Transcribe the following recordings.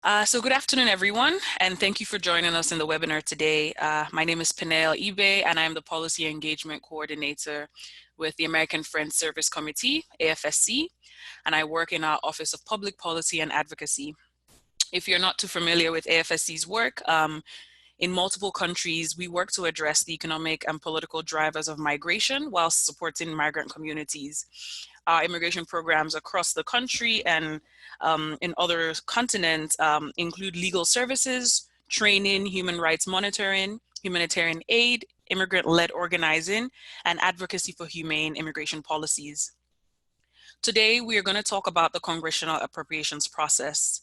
So good afternoon, everyone, and thank you for joining us in the webinar today. My name is Penel Ibe, and I am the Policy Engagement Coordinator with the American Friends Service Committee, AFSC, and I work in our Office of Public Policy and Advocacy. If you're not too familiar with AFSC's work, in multiple countries, we work to address the economic and political drivers of migration while supporting migrant communities. Our immigration programs across the country and in other continents include legal services, training, human rights monitoring, humanitarian aid, immigrant-led organizing, and advocacy for humane immigration policies. Today, we are going to talk about the congressional appropriations process.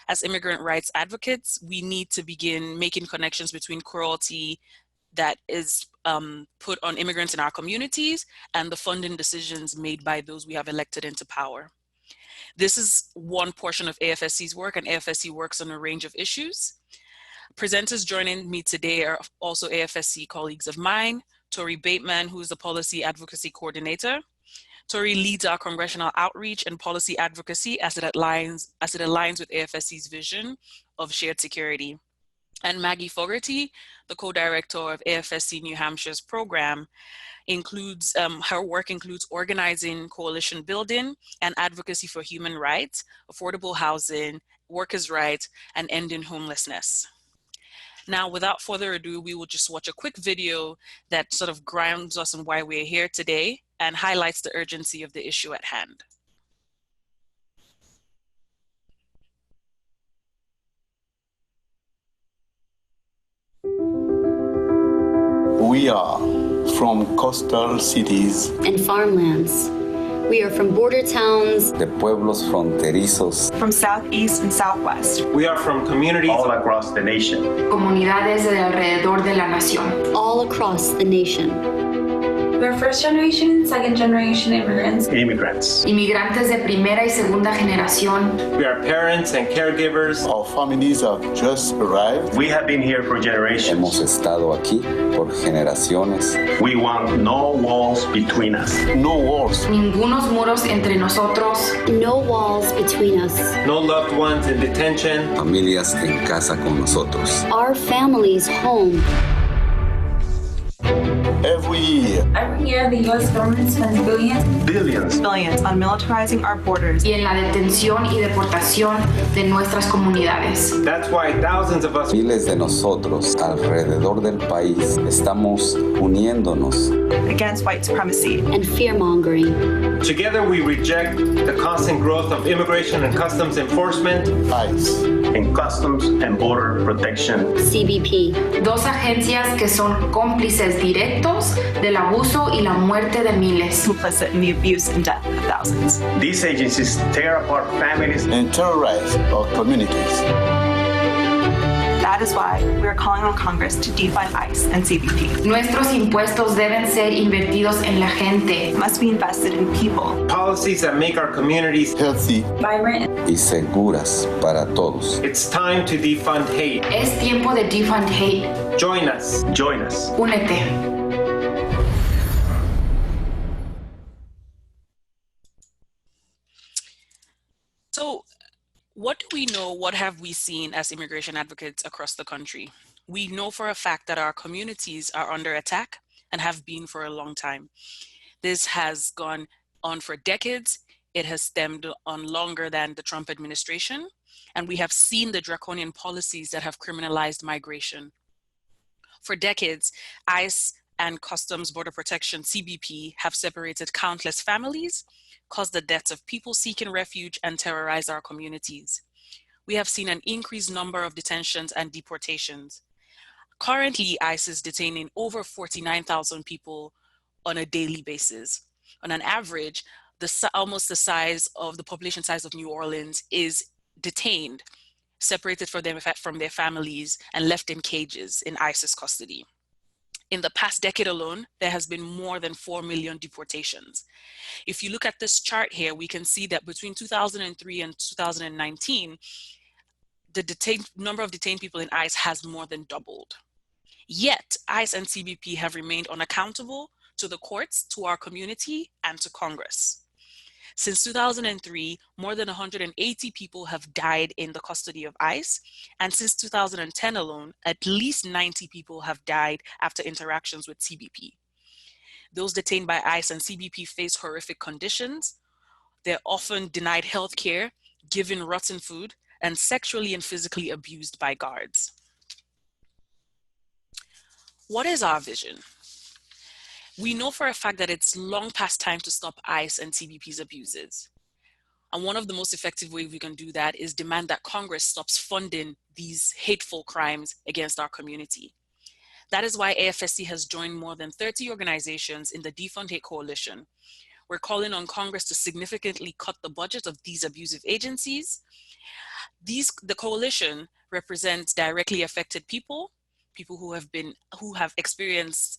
As immigrant rights advocates, we need to begin making connections between cruelty that is put on immigrants in our communities and the funding decisions made by those we have elected into power. This is one portion of AFSC's work, and AFSC works on a range of issues. Presenters joining me today are also AFSC colleagues of mine, Tori Bateman, who is the Policy Advocacy Coordinator. Tori leads our congressional outreach and policy advocacy as it aligns with AFSC's vision of shared security. And Maggie Fogarty, the co-director of AFSC New Hampshire's program, her work includes organizing coalition building and advocacy for human rights, affordable housing, workers' rights, and ending homelessness. Now, without further ado, we will just watch a quick video that sort of grounds us in why we're here today and highlights the urgency of the issue at hand. We are from coastal cities and farmlands. We are from border towns, de pueblos fronterizos, from southeast and southwest. We are from communities all across the nation. Comunidades de alrededor de la nación. All across the nation. We're first generation, second generation immigrants. Inmigrantes de primera y segunda generación. We are parents and caregivers. Our families have just arrived. We have been here for generations. Hemos estado aquí por generaciones. We want no walls between us. No walls. Ningunos muros entre nosotros. No walls between us. No loved ones in detention. Familias en casa con nosotros. Our families home. Every year, the U.S. government spends billions on militarizing our borders. Y en la detención y deportación de nuestras comunidades. That's why thousands of us, miles de nosotros alrededor del país, estamos uniéndonos against white supremacy and fear-mongering. Together we reject the constant growth of immigration and customs enforcement, ICE, and Customs and Border Protection, CBP. Dos agencias que son cómplices directos del abuso y la muerte de miles. complicit in the abuse and death of thousands. These agencies tear apart families and terrorize our communities. That is why we are calling on Congress to defund ICE and CBP. Nuestros impuestos deben ser invertidos en la gente. Must be invested in people. policies that make our communities Healthy, vibrant. y seguras para todos. It's time to defund hate. Es tiempo de Defund Hate. Join us. Únete. So, what do we know? What have we seen as immigration advocates across the country? We know for a fact that our communities are under attack and have been for a long time. This has gone on for decades. It has stemmed on longer than the Trump administration. And we have seen the draconian policies that have criminalized migration. For decades, ICE and Customs Border Protection, CBP, have separated countless families, caused the deaths of people seeking refuge, and terrorized our communities. We have seen an increased number of detentions and deportations. Currently, ICE is detaining over 49,000 people on a daily basis. On an average, almost the size of the population size of New Orleans is detained, separated from their families, and left in cages in ICE's custody. In the past decade alone, there has been more than 4 million deportations. If you look at this chart here, we can see that between 2003 and 2019, the number of detained people in ICE has more than doubled. Yet, ICE and CBP have remained unaccountable to the courts, to our community, and to Congress. Since 2003, more than 180 people have died in the custody of ICE, and since 2010 alone, at least 90 people have died after interactions with CBP. Those detained by ICE and CBP face horrific conditions. They're often denied health care, given rotten food, and sexually and physically abused by guards. What is our vision? We know for a fact that it's long past time to stop ICE and CBP's abuses. And one of the most effective ways we can do that is demand that Congress stops funding these hateful crimes against our community. That is why AFSC has joined more than 30 organizations in the Defund Hate Coalition. We're calling on Congress to significantly cut the budget of these abusive agencies. The coalition represents directly affected people who have experienced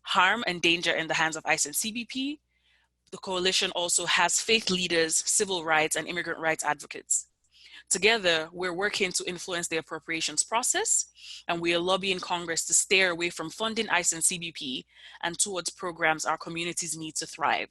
harm and danger in the hands of ICE and CBP. The coalition also has faith leaders, civil rights, and immigrant rights advocates. Together, we're working to influence the appropriations process, and we are lobbying Congress to steer away from funding ICE and CBP and towards programs our communities need to thrive.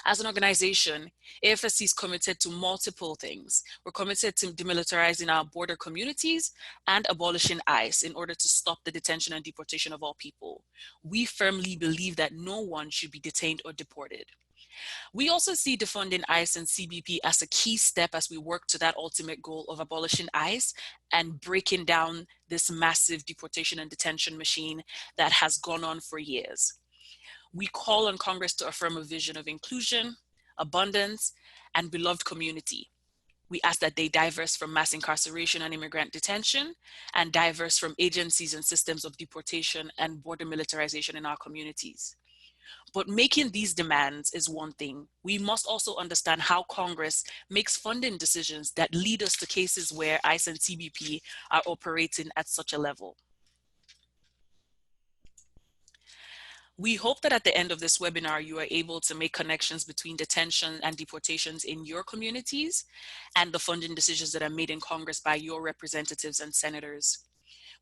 As an organization, AFSC is committed to multiple things. We're committed to demilitarizing our border communities and abolishing ICE in order to stop the detention and deportation of all people. We firmly believe that no one should be detained or deported. We also see defunding ICE and CBP as a key step as we work to that ultimate goal of abolishing ICE and breaking down this massive deportation and detention machine that has gone on for years. We call on Congress to affirm a vision of inclusion, abundance, and beloved community. We ask that they diverse from mass incarceration and immigrant detention, and diverse from agencies and systems of deportation and border militarization in our communities. But making these demands is one thing. We must also understand how Congress makes funding decisions that lead us to cases where ICE and CBP are operating at such a level. We hope that at the end of this webinar, you are able to make connections between detention and deportations in your communities and the funding decisions that are made in Congress by your representatives and senators.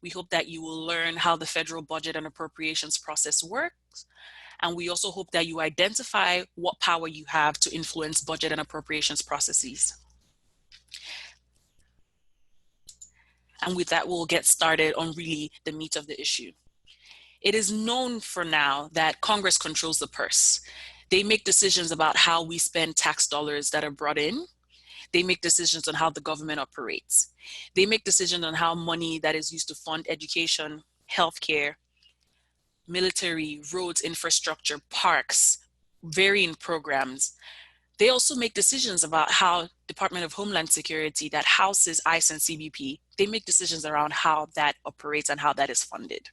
We hope that you will learn how the federal budget and appropriations process works. And we also hope that you identify what power you have to influence budget and appropriations processes. And with that, we'll get started on really the meat of the issue. It is known for now that Congress controls the purse. They make decisions about how we spend tax dollars that are brought in. They make decisions on how the government operates. They make decisions on how money that is used to fund education, healthcare, military, roads, infrastructure, parks, varying programs. They also make decisions about how Department of Homeland Security that houses ICE and CBP, they make decisions around how that operates and how that is funded.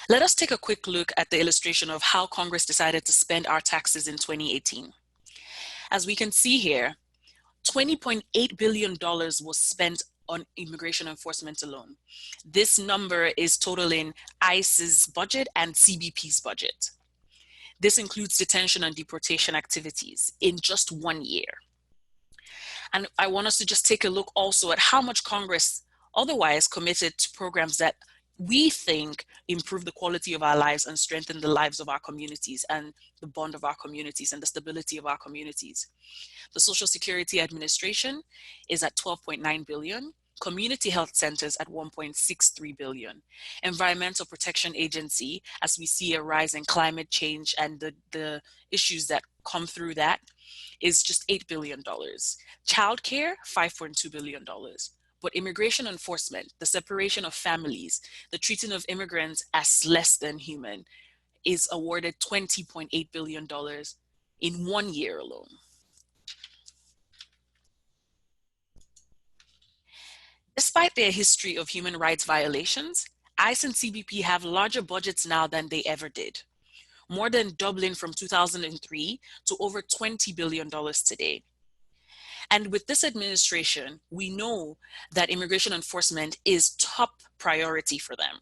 Let us take a quick look at the illustration of how Congress decided to spend our taxes in 2018. As we can see here, $20.8 billion was spent on immigration enforcement alone. This number is totaling ICE's budget and CBP's budget. This includes detention and deportation activities in just 1 year. And I want us to just take a look also at how much Congress otherwise committed to programs that we think improve the quality of our lives and strengthen the lives of our communities and the bond of our communities and the stability of our communities. The Social Security Administration is at $12.9 billion, community health centers at $1.63 billion. Environmental Protection Agency, as we see a rise in climate change and the issues that come through that, is just $8 billion. Childcare, $5.2 billion. But immigration enforcement, the separation of families, the treating of immigrants as less than human, is awarded $20.8 billion in 1 year alone. Despite their history of human rights violations, ICE and CBP have larger budgets now than they ever did, more than doubling from 2003 to over $20 billion today. And with this administration, we know that immigration enforcement is top priority for them.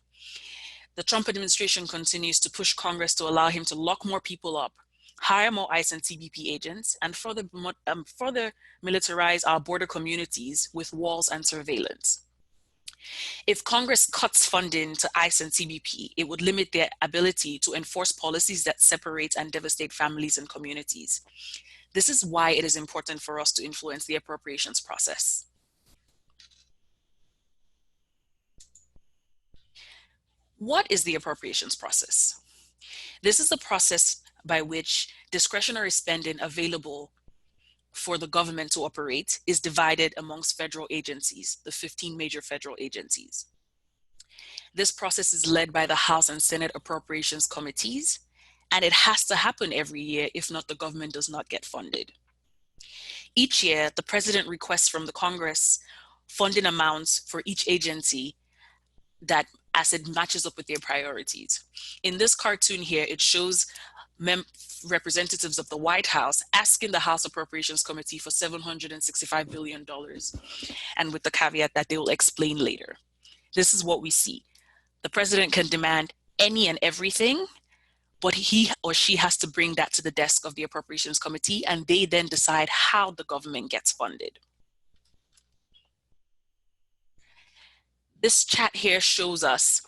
The Trump administration continues to push Congress to allow him to lock more people up, hire more ICE and CBP agents, and further militarize our border communities with walls and surveillance. If Congress cuts funding to ICE and CBP, it would limit their ability to enforce policies that separate and devastate families and communities. This is why it is important for us to influence the appropriations process. What is the appropriations process? This is the process by which discretionary spending available for the government to operate is divided amongst federal agencies, the 15 major federal agencies. This process is led by the House and Senate Appropriations Committees, and it has to happen every year, if not, the government does not get funded. Each year, the president requests from the Congress funding amounts for each agency that as it matches up with their priorities. In this cartoon here, it shows representatives of the White House asking the House Appropriations Committee for $765 billion, and with the caveat that they will explain later. This is what we see. The president can demand any and everything, but he or she has to bring that to the desk of the Appropriations Committee, and they then decide how the government gets funded. This chat here shows us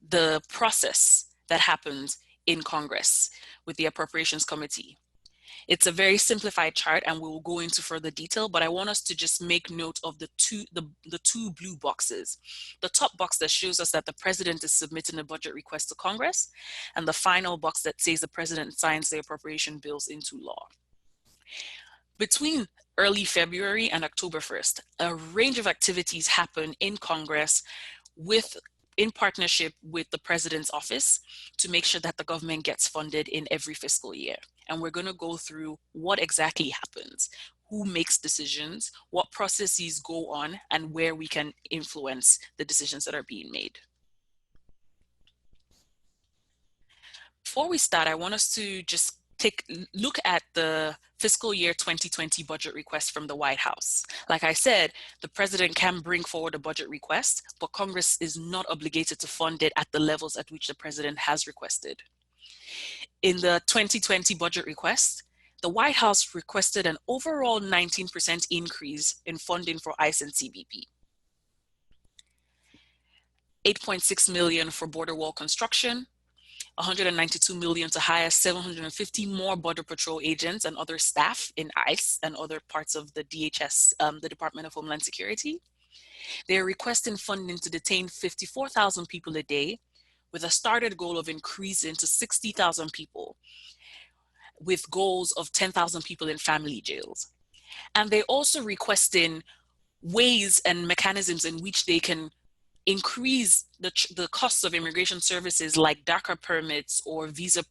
the process that happens in Congress with the Appropriations Committee. It's a very simplified chart, and we will go into further detail, but I want us to just make note of the two blue boxes. The top box that shows us that the president is submitting a budget request to Congress, and the final box that says the president signs the appropriation bills into law. Between early February and October 1st, a range of activities happen in Congress in partnership with the president's office to make sure that the government gets funded in every fiscal year. And we're going to go through what exactly happens, who makes decisions, what processes go on, and where we can influence the decisions that are being made. Before we start, I want us to just look at the fiscal year 2020 budget request from the White House. Like I said, the president can bring forward a budget request, but Congress is not obligated to fund it at the levels at which the president has requested. In the 2020 budget request, the White House requested an overall 19% increase in funding for ICE and CBP. $8.6 million for border wall construction, $192 million to hire 750 more Border Patrol agents and other staff in ICE and other parts of the DHS, the Department of Homeland Security. They're requesting funding to detain 54,000 people a day, with a started goal of increasing to 60,000 people, with goals of 10,000 people in family jails. And they're also requesting ways and mechanisms in which they can increase the costs of immigration services like DACA permits or visa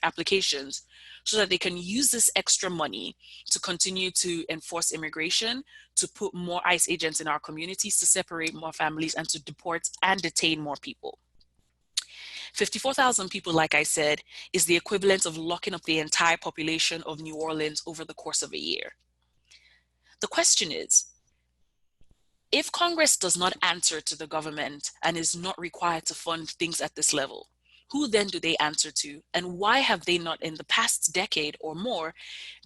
applications, so that they can use this extra money to continue to enforce immigration, to put more ICE agents in our communities, to separate more families, and to deport and detain more people. 54,000 people, like I said, is the equivalent of locking up the entire population of New Orleans over the course of a year. The question is, if Congress does not answer to the government and is not required to fund things at this level, who then do they answer to? And why have they not, in the past decade or more,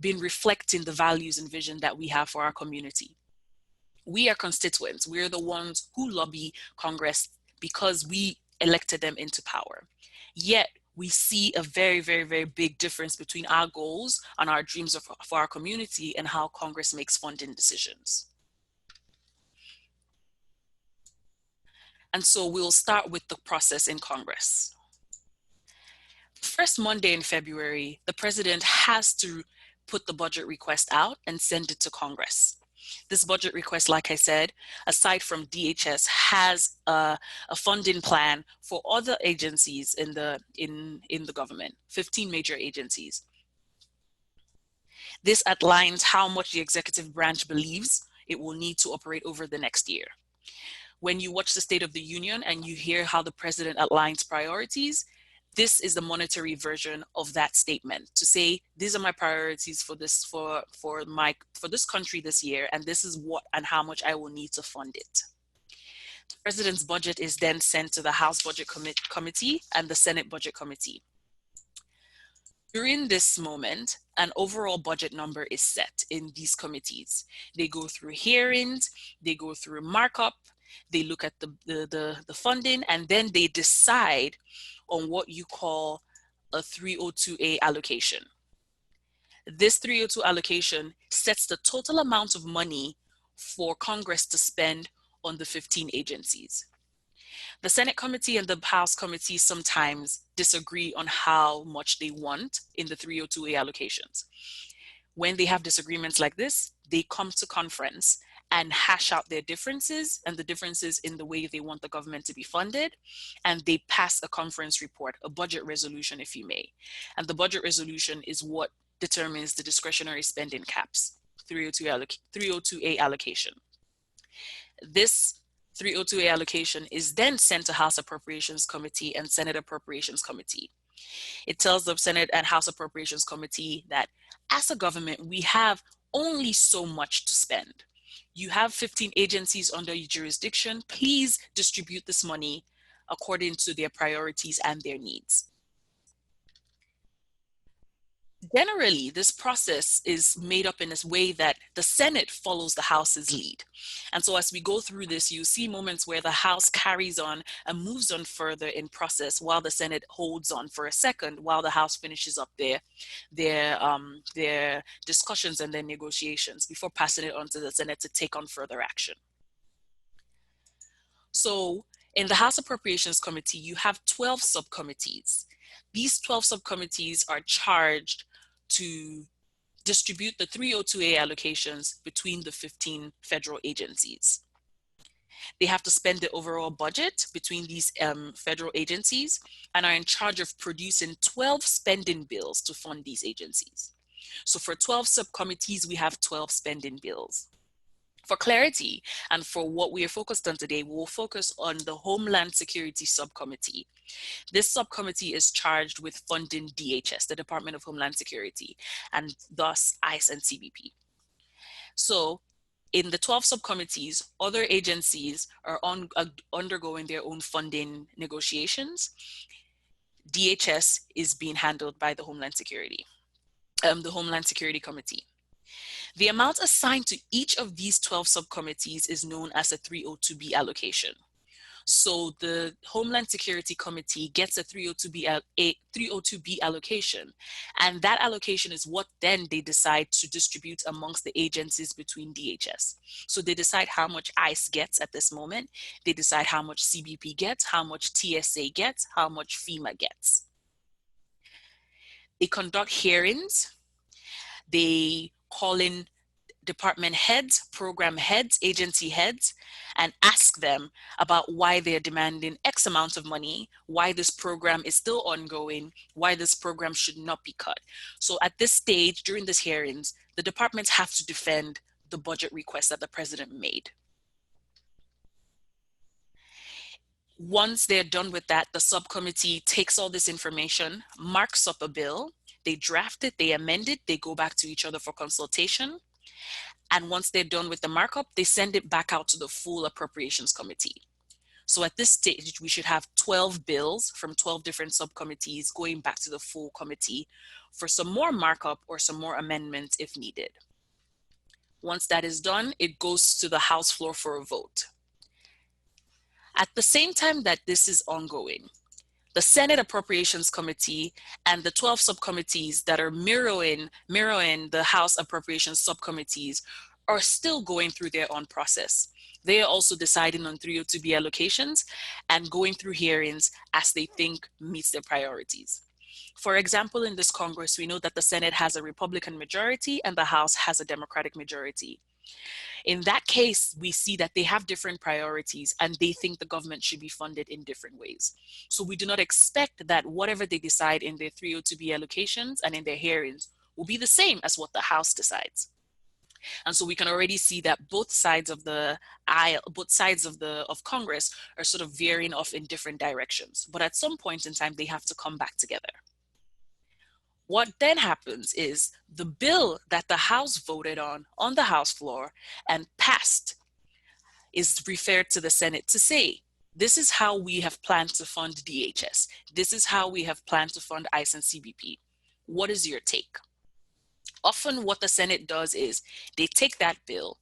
been reflecting the values and vision that we have for our community? We are constituents. We're the ones who lobby Congress because we elected them into power. Yet we see a very, very, very big difference between our goals and our dreams for our community and how Congress makes funding decisions. And so we'll start with the process in Congress. First Monday in February, the president has to put the budget request out and send it to Congress. This budget request, like I said, aside from DHS, has a funding plan for other agencies in the government, 15 major agencies. This outlines how much the executive branch believes it will need to operate over the next year. When you watch the State of the Union and you hear how the president outlines priorities, this is the monetary version of that statement, to say, these are my priorities for this country this year, and this is what and how much I will need to fund it. The president's budget is then sent to the House Budget Committee and the Senate Budget Committee. During this moment, an overall budget number is set in these committees. They go through hearings, they go through markup, They look at the funding, and then they decide on what you call a 302A allocation. This 302 allocation sets the total amount of money for Congress to spend on the 15 agencies. The Senate committee and the House committee sometimes disagree on how much they want in the 302A allocations. When they have disagreements like this, they come to conference and hash out their differences and the differences in the way they want the government to be funded. And they pass a conference report, a budget resolution, if you may. And the budget resolution is what determines the discretionary spending caps, 302A allocation. This 302A allocation is then sent to House Appropriations Committee and Senate Appropriations Committee. It tells the Senate and House Appropriations Committee that as a government, we have only so much to spend. You have 15 agencies under your jurisdiction. Please distribute this money according to their priorities and their needs. Generally, this process is made up in this way that the Senate follows the House's lead. And so as we go through this, you see moments where the House carries on and moves on further in process while the Senate holds on for a second while the House finishes up their discussions and their negotiations before passing it on to the Senate to take on further action. So in the House Appropriations Committee, you have 12 subcommittees. These 12 subcommittees are charged to distribute the 302A allocations between the 15 federal agencies. They have to spend the overall budget between these federal agencies and are in charge of producing 12 spending bills to fund these agencies. So for 12 subcommittees, we have 12 spending bills. For clarity and for what we are focused on today, we will focus on the Homeland Security Subcommittee. This subcommittee is charged with funding DHS, the Department of Homeland Security, and thus ICE and CBP. So in the 12 subcommittees, other agencies are undergoing their own funding negotiations. DHS is being handled by the Homeland Security Committee. The amount assigned to each of these 12 subcommittees is known as a 302B allocation. So the Homeland Security Committee gets a 302B allocation, and that allocation is what then they decide to distribute amongst the agencies between DHS. So they decide how much ICE gets at this moment, they decide how much CBP gets, how much TSA gets, how much FEMA gets. They conduct hearings, they call in department heads, program heads, agency heads, and ask them about why they're demanding X amount of money, why this program is still ongoing, why this program should not be cut. So at this stage, during these hearings, the departments have to defend the budget request that the president made. Once they're done with that, the subcommittee takes all this information, marks up a bill, they draft it, they amend it, they go back to each other for consultation. And once they're done with the markup, they send it back out to the full Appropriations Committee. So at this stage, we should have 12 bills from 12 different subcommittees going back to the full committee for some more markup or some more amendments if needed. Once that is done, it goes to the House floor for a vote. At the same time that this is ongoing, the Senate Appropriations Committee and the 12 subcommittees that are mirroring the House Appropriations Subcommittees are still going through their own process. They are also deciding on 302B allocations and going through hearings as they think meets their priorities. For example, in this Congress, we know that the Senate has a Republican majority and the House has a Democratic majority. In that case, we see that they have different priorities and they think the government should be funded in different ways. So we do not expect that whatever they decide in their 302B allocations and in their hearings will be the same as what the House decides. And so we can already see that both sides of the aisle, both sides of Congress are sort of veering off in different directions. But at some point in time, they have to come back together. What then happens is the bill that the House voted on the House floor and passed is referred to the Senate to say, this is how we have planned to fund DHS. This is how we have planned to fund ICE and CBP. What is your take? Often what the Senate does is they take that bill,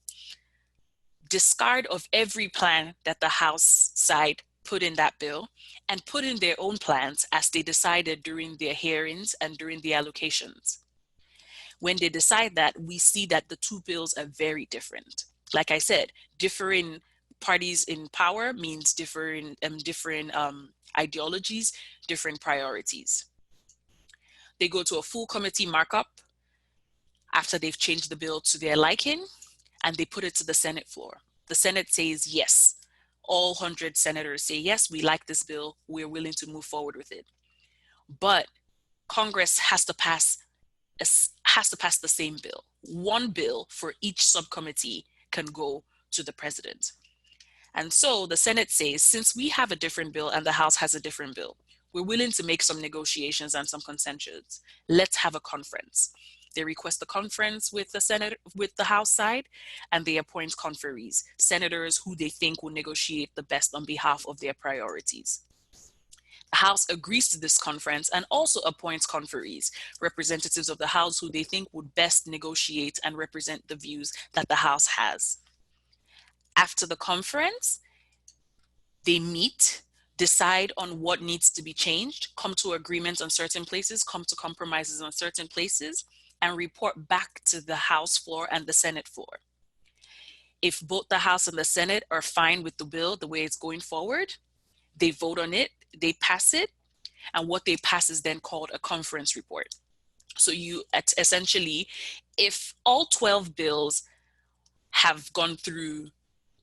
discard of every plan that the House side put in that bill and put in their own plans as they decided during their hearings and during the allocations. When they decide that, we see that the two bills are very different. Like I said, differing parties in power means different ideologies, different priorities. They go to a full committee markup after they've changed the bill to their liking, and they put it to the Senate floor. The Senate says yes. All 100 senators say, yes, we like this bill. We're willing to move forward with it. But Congress has to pass the same bill. One bill for each subcommittee can go to the president. And so the Senate says, since we have a different bill and the House has a different bill, we're willing to make some negotiations and some consensus. Let's have a conference. They request a conference with the House side, and they appoint conferees, senators who they think will negotiate the best on behalf of their priorities. The House agrees to this conference and also appoints conferees, representatives of the House who they think would best negotiate and represent the views that the House has. After the conference, they meet, decide on what needs to be changed, come to agreements on certain places, come to compromises on certain places, and report back to the House floor and the Senate floor. If both the House and the Senate are fine with the bill the way it's going forward, they vote on it, they pass it, and what they pass is then called a conference report. So essentially, if all 12 bills have gone through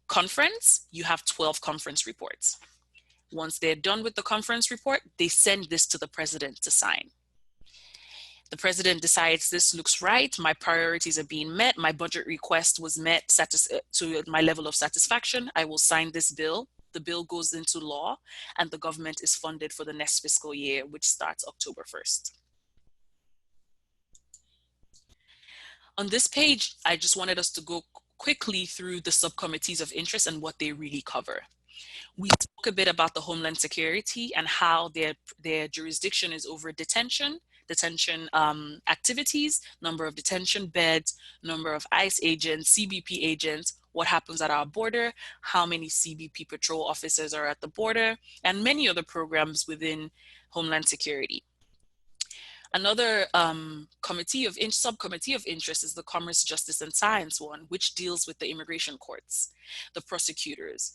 conference, you have 12 conference reports. Once they're done with the conference report, they send this to the president to sign. The president decides this looks right, my priorities are being met, my budget request was met to my level of satisfaction, I will sign this bill. The bill goes into law and the government is funded for the next fiscal year, which starts October 1st. On this page, I just wanted us to go quickly through the subcommittees of interest and what they really cover. We talk a bit about the Homeland Security and how their jurisdiction is over detention activities, number of detention beds, number of ICE agents, CBP agents, what happens at our border, how many CBP patrol officers are at the border, and many other programs within Homeland Security. Another subcommittee of interest is the Commerce, Justice, and Science one, which deals with the immigration courts, the prosecutors,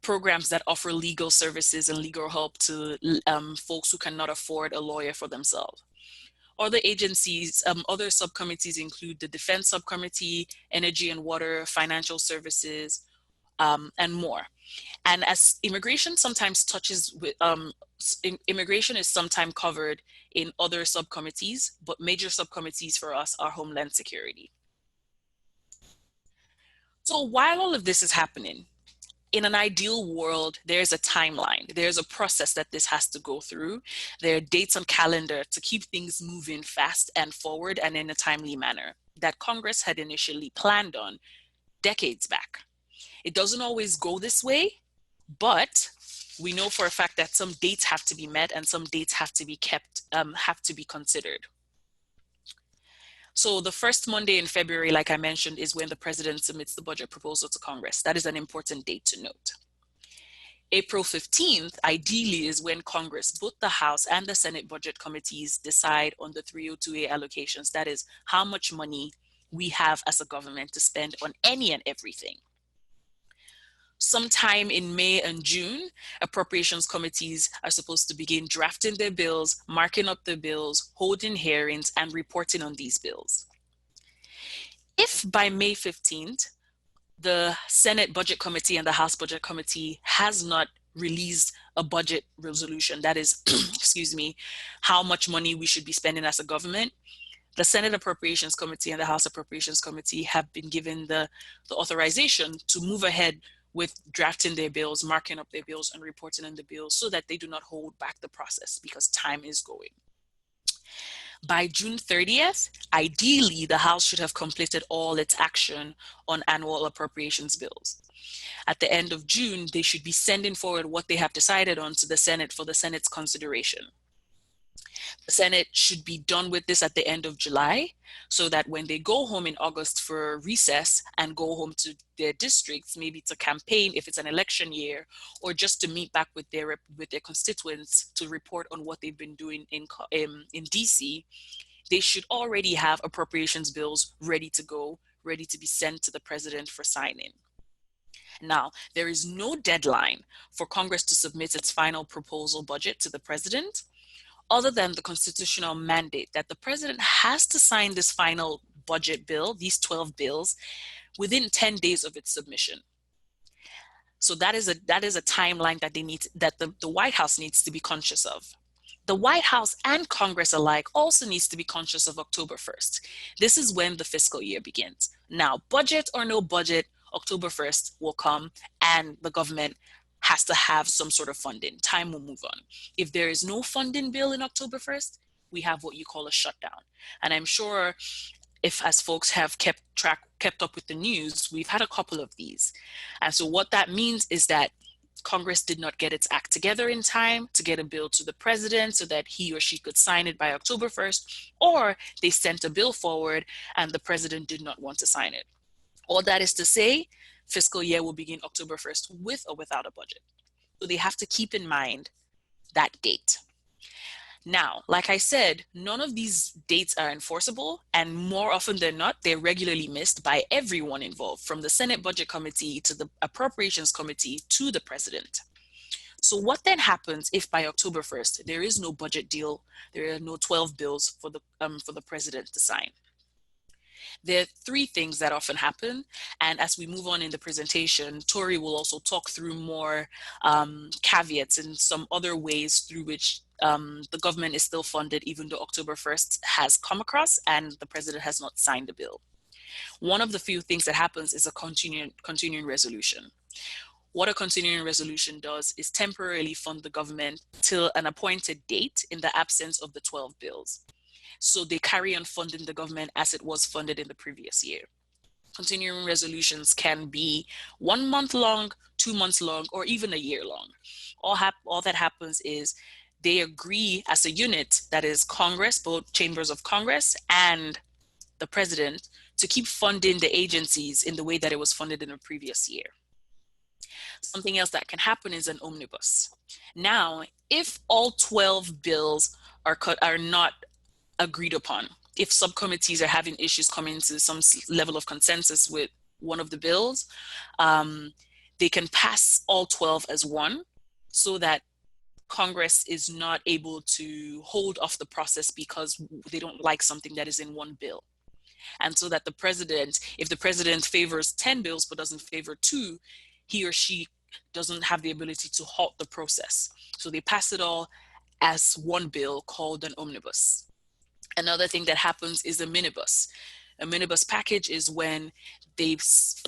programs that offer legal services and legal help to folks who cannot afford a lawyer for themselves. Other agencies, other subcommittees include the Defense Subcommittee, Energy and Water, Financial Services, and more. And as immigration sometimes touches with, immigration is sometimes covered in other subcommittees, but major subcommittees for us are Homeland Security. So while all of this is happening, in an ideal world, there's a timeline. There's a process that this has to go through. There are dates on calendar to keep things moving fast and forward and in a timely manner that Congress had initially planned on decades back. It doesn't always go this way, but we know for a fact that some dates have to be met and some dates have to be considered. So the first Monday in February, like I mentioned, is when the president submits the budget proposal to Congress. That is an important date to note. April 15th, ideally, is when Congress, both the House and the Senate budget committees, decide on the 302A allocations. That is how much money we have as a government to spend on any and everything. Sometime in May and June, appropriations committees are supposed to begin drafting their bills, marking up their bills, holding hearings, and reporting on these bills. If by May 15th, the Senate Budget Committee and the House Budget Committee has not released a budget resolution, that is, excuse me, how much money we should be spending as a government, the Senate Appropriations Committee and the House Appropriations Committee have been given the authorization to move ahead with drafting their bills, marking up their bills, and reporting on the bills so that they do not hold back the process because time is going. By June 30th, ideally, the House should have completed all its action on annual appropriations bills. At the end of June, they should be sending forward what they have decided on to the Senate for the Senate's consideration. The Senate should be done with this at the end of July, so that when they go home in August for recess and go home to their districts, maybe to campaign if it's an election year, or just to meet back with their constituents to report on what they've been doing in DC, they should already have appropriations bills ready to go, ready to be sent to the president for signing. Now, there is no deadline for Congress to submit its final proposal budget to the president, other than the constitutional mandate that the president has to sign this final budget bill, these 12 bills, within 10 days of its submission. So that is a timeline that the White House needs to be conscious of. The White House and Congress alike also needs to be conscious of October 1st. This is when the fiscal year begins. Now, budget or no budget, October 1st will come and the government has to have some sort of funding. Time will move on. If there is no funding bill in October 1st, we have what you call a shutdown. And I'm sure if, as folks have kept up with the news, we've had a couple of these. And so what that means is that Congress did not get its act together in time to get a bill to the president so that he or she could sign it by October 1st, or they sent a bill forward and the president did not want to sign it. All that is to say, fiscal year will begin October 1st with or without a budget. So they have to keep in mind that date. Now, like I said, none of these dates are enforceable, and more often than not, they're regularly missed by everyone involved, from the Senate Budget Committee to the Appropriations Committee to the president. So what then happens if by October 1st, there is no budget deal, there are no 12 bills for the president to sign? There are three things that often happen, and as we move on in the presentation, Tori will also talk through more caveats and some other ways through which the government is still funded even though October 1st has come across and the president has not signed the bill. One of the few things that happens is a continuing resolution. What a continuing resolution does is temporarily fund the government till an appointed date in the absence of the 12 bills. So they carry on funding the government as it was funded in the previous year. Continuing resolutions can be 1 month long, 2 months long, or even a year long. All that happens is they agree as a unit, that is Congress, both chambers of Congress and the president, to keep funding the agencies in the way that it was funded in the previous year. Something else that can happen is an omnibus. Now, if all 12 bills are not agreed upon, if subcommittees are having issues coming to some level of consensus with one of the bills, they can pass all 12 as one, so that Congress is not able to hold off the process because they don't like something that is in one bill. And so that the president, if the president favors 10 bills but doesn't favor 2, he or she doesn't have the ability to halt the process. So they pass it all as one bill called an omnibus. Another thing that happens is a minibus. A minibus package is when they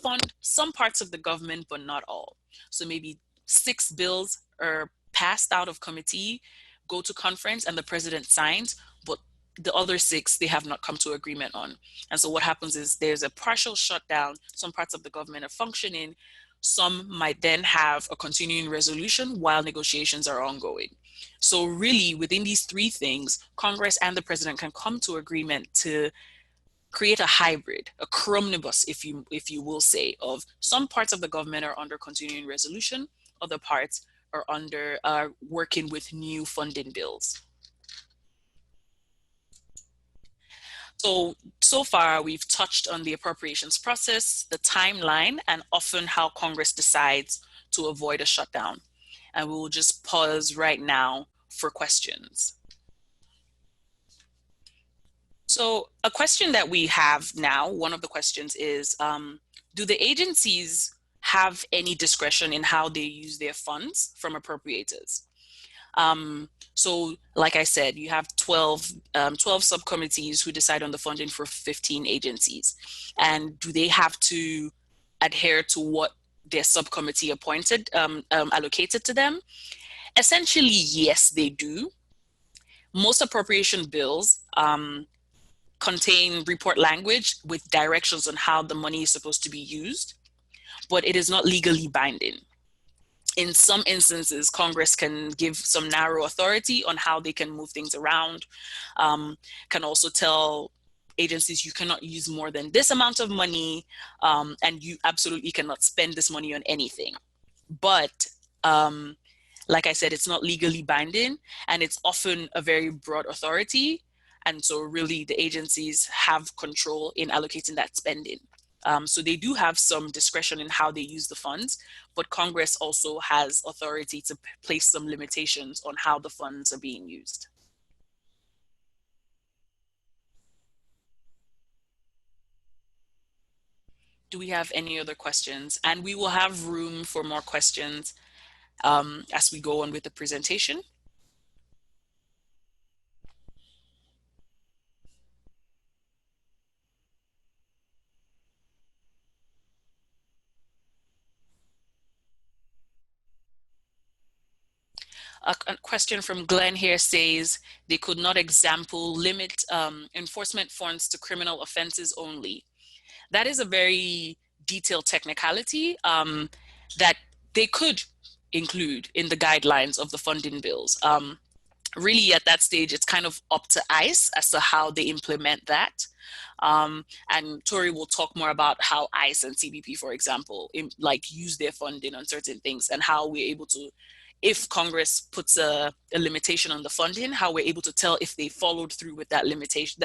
fund some parts of the government, but not all. So maybe 6 bills are passed out of committee, go to conference, and the president signs, but the other 6 they have not come to agreement on. And so what happens is there's a partial shutdown. Some parts of the government are functioning. Some might then have a continuing resolution while negotiations are ongoing. So really, within these 3 things, Congress and the president can come to agreement to create a hybrid, a crumnibus, if you will say, of some parts of the government are under continuing resolution, other parts are working with new funding bills. So far, we've touched on the appropriations process, the timeline, and often how Congress decides to avoid a shutdown. And we will just pause right now for questions. So a question that we have now, one of the questions is, do the agencies have any discretion in how they use their funds from appropriators? So like I said, you have 12 subcommittees who decide on the funding for 15 agencies. And do they have to adhere to what their subcommittee appointed, allocated to them? Essentially, yes, they do. Most appropriation bills contain report language with directions on how the money is supposed to be used, but it is not legally binding. In some instances, Congress can give some narrow authority on how they can move things around, can also tell agencies you cannot use more than this amount of money, and you absolutely cannot spend this money on anything. But like I said, it's not legally binding, and it's often a very broad authority. And so really the agencies have control in allocating that spending. So they do have some discretion in how they use the funds, but Congress also has authority to place some limitations on how the funds are being used. Do we have any other questions? And we will have room for more questions as we go on with the presentation. A question from Glenn here says they could not example limit enforcement funds to criminal offenses only. That is a very detailed technicality that they could include in the guidelines of the funding bills. Really at that stage, it's kind of up to ICE as to how they implement that. And Tori will talk more about how ICE and CBP, for example, use their funding on certain things, and how we're able to, if Congress puts a limitation on the funding, how we're able to tell if they followed through with that limitation,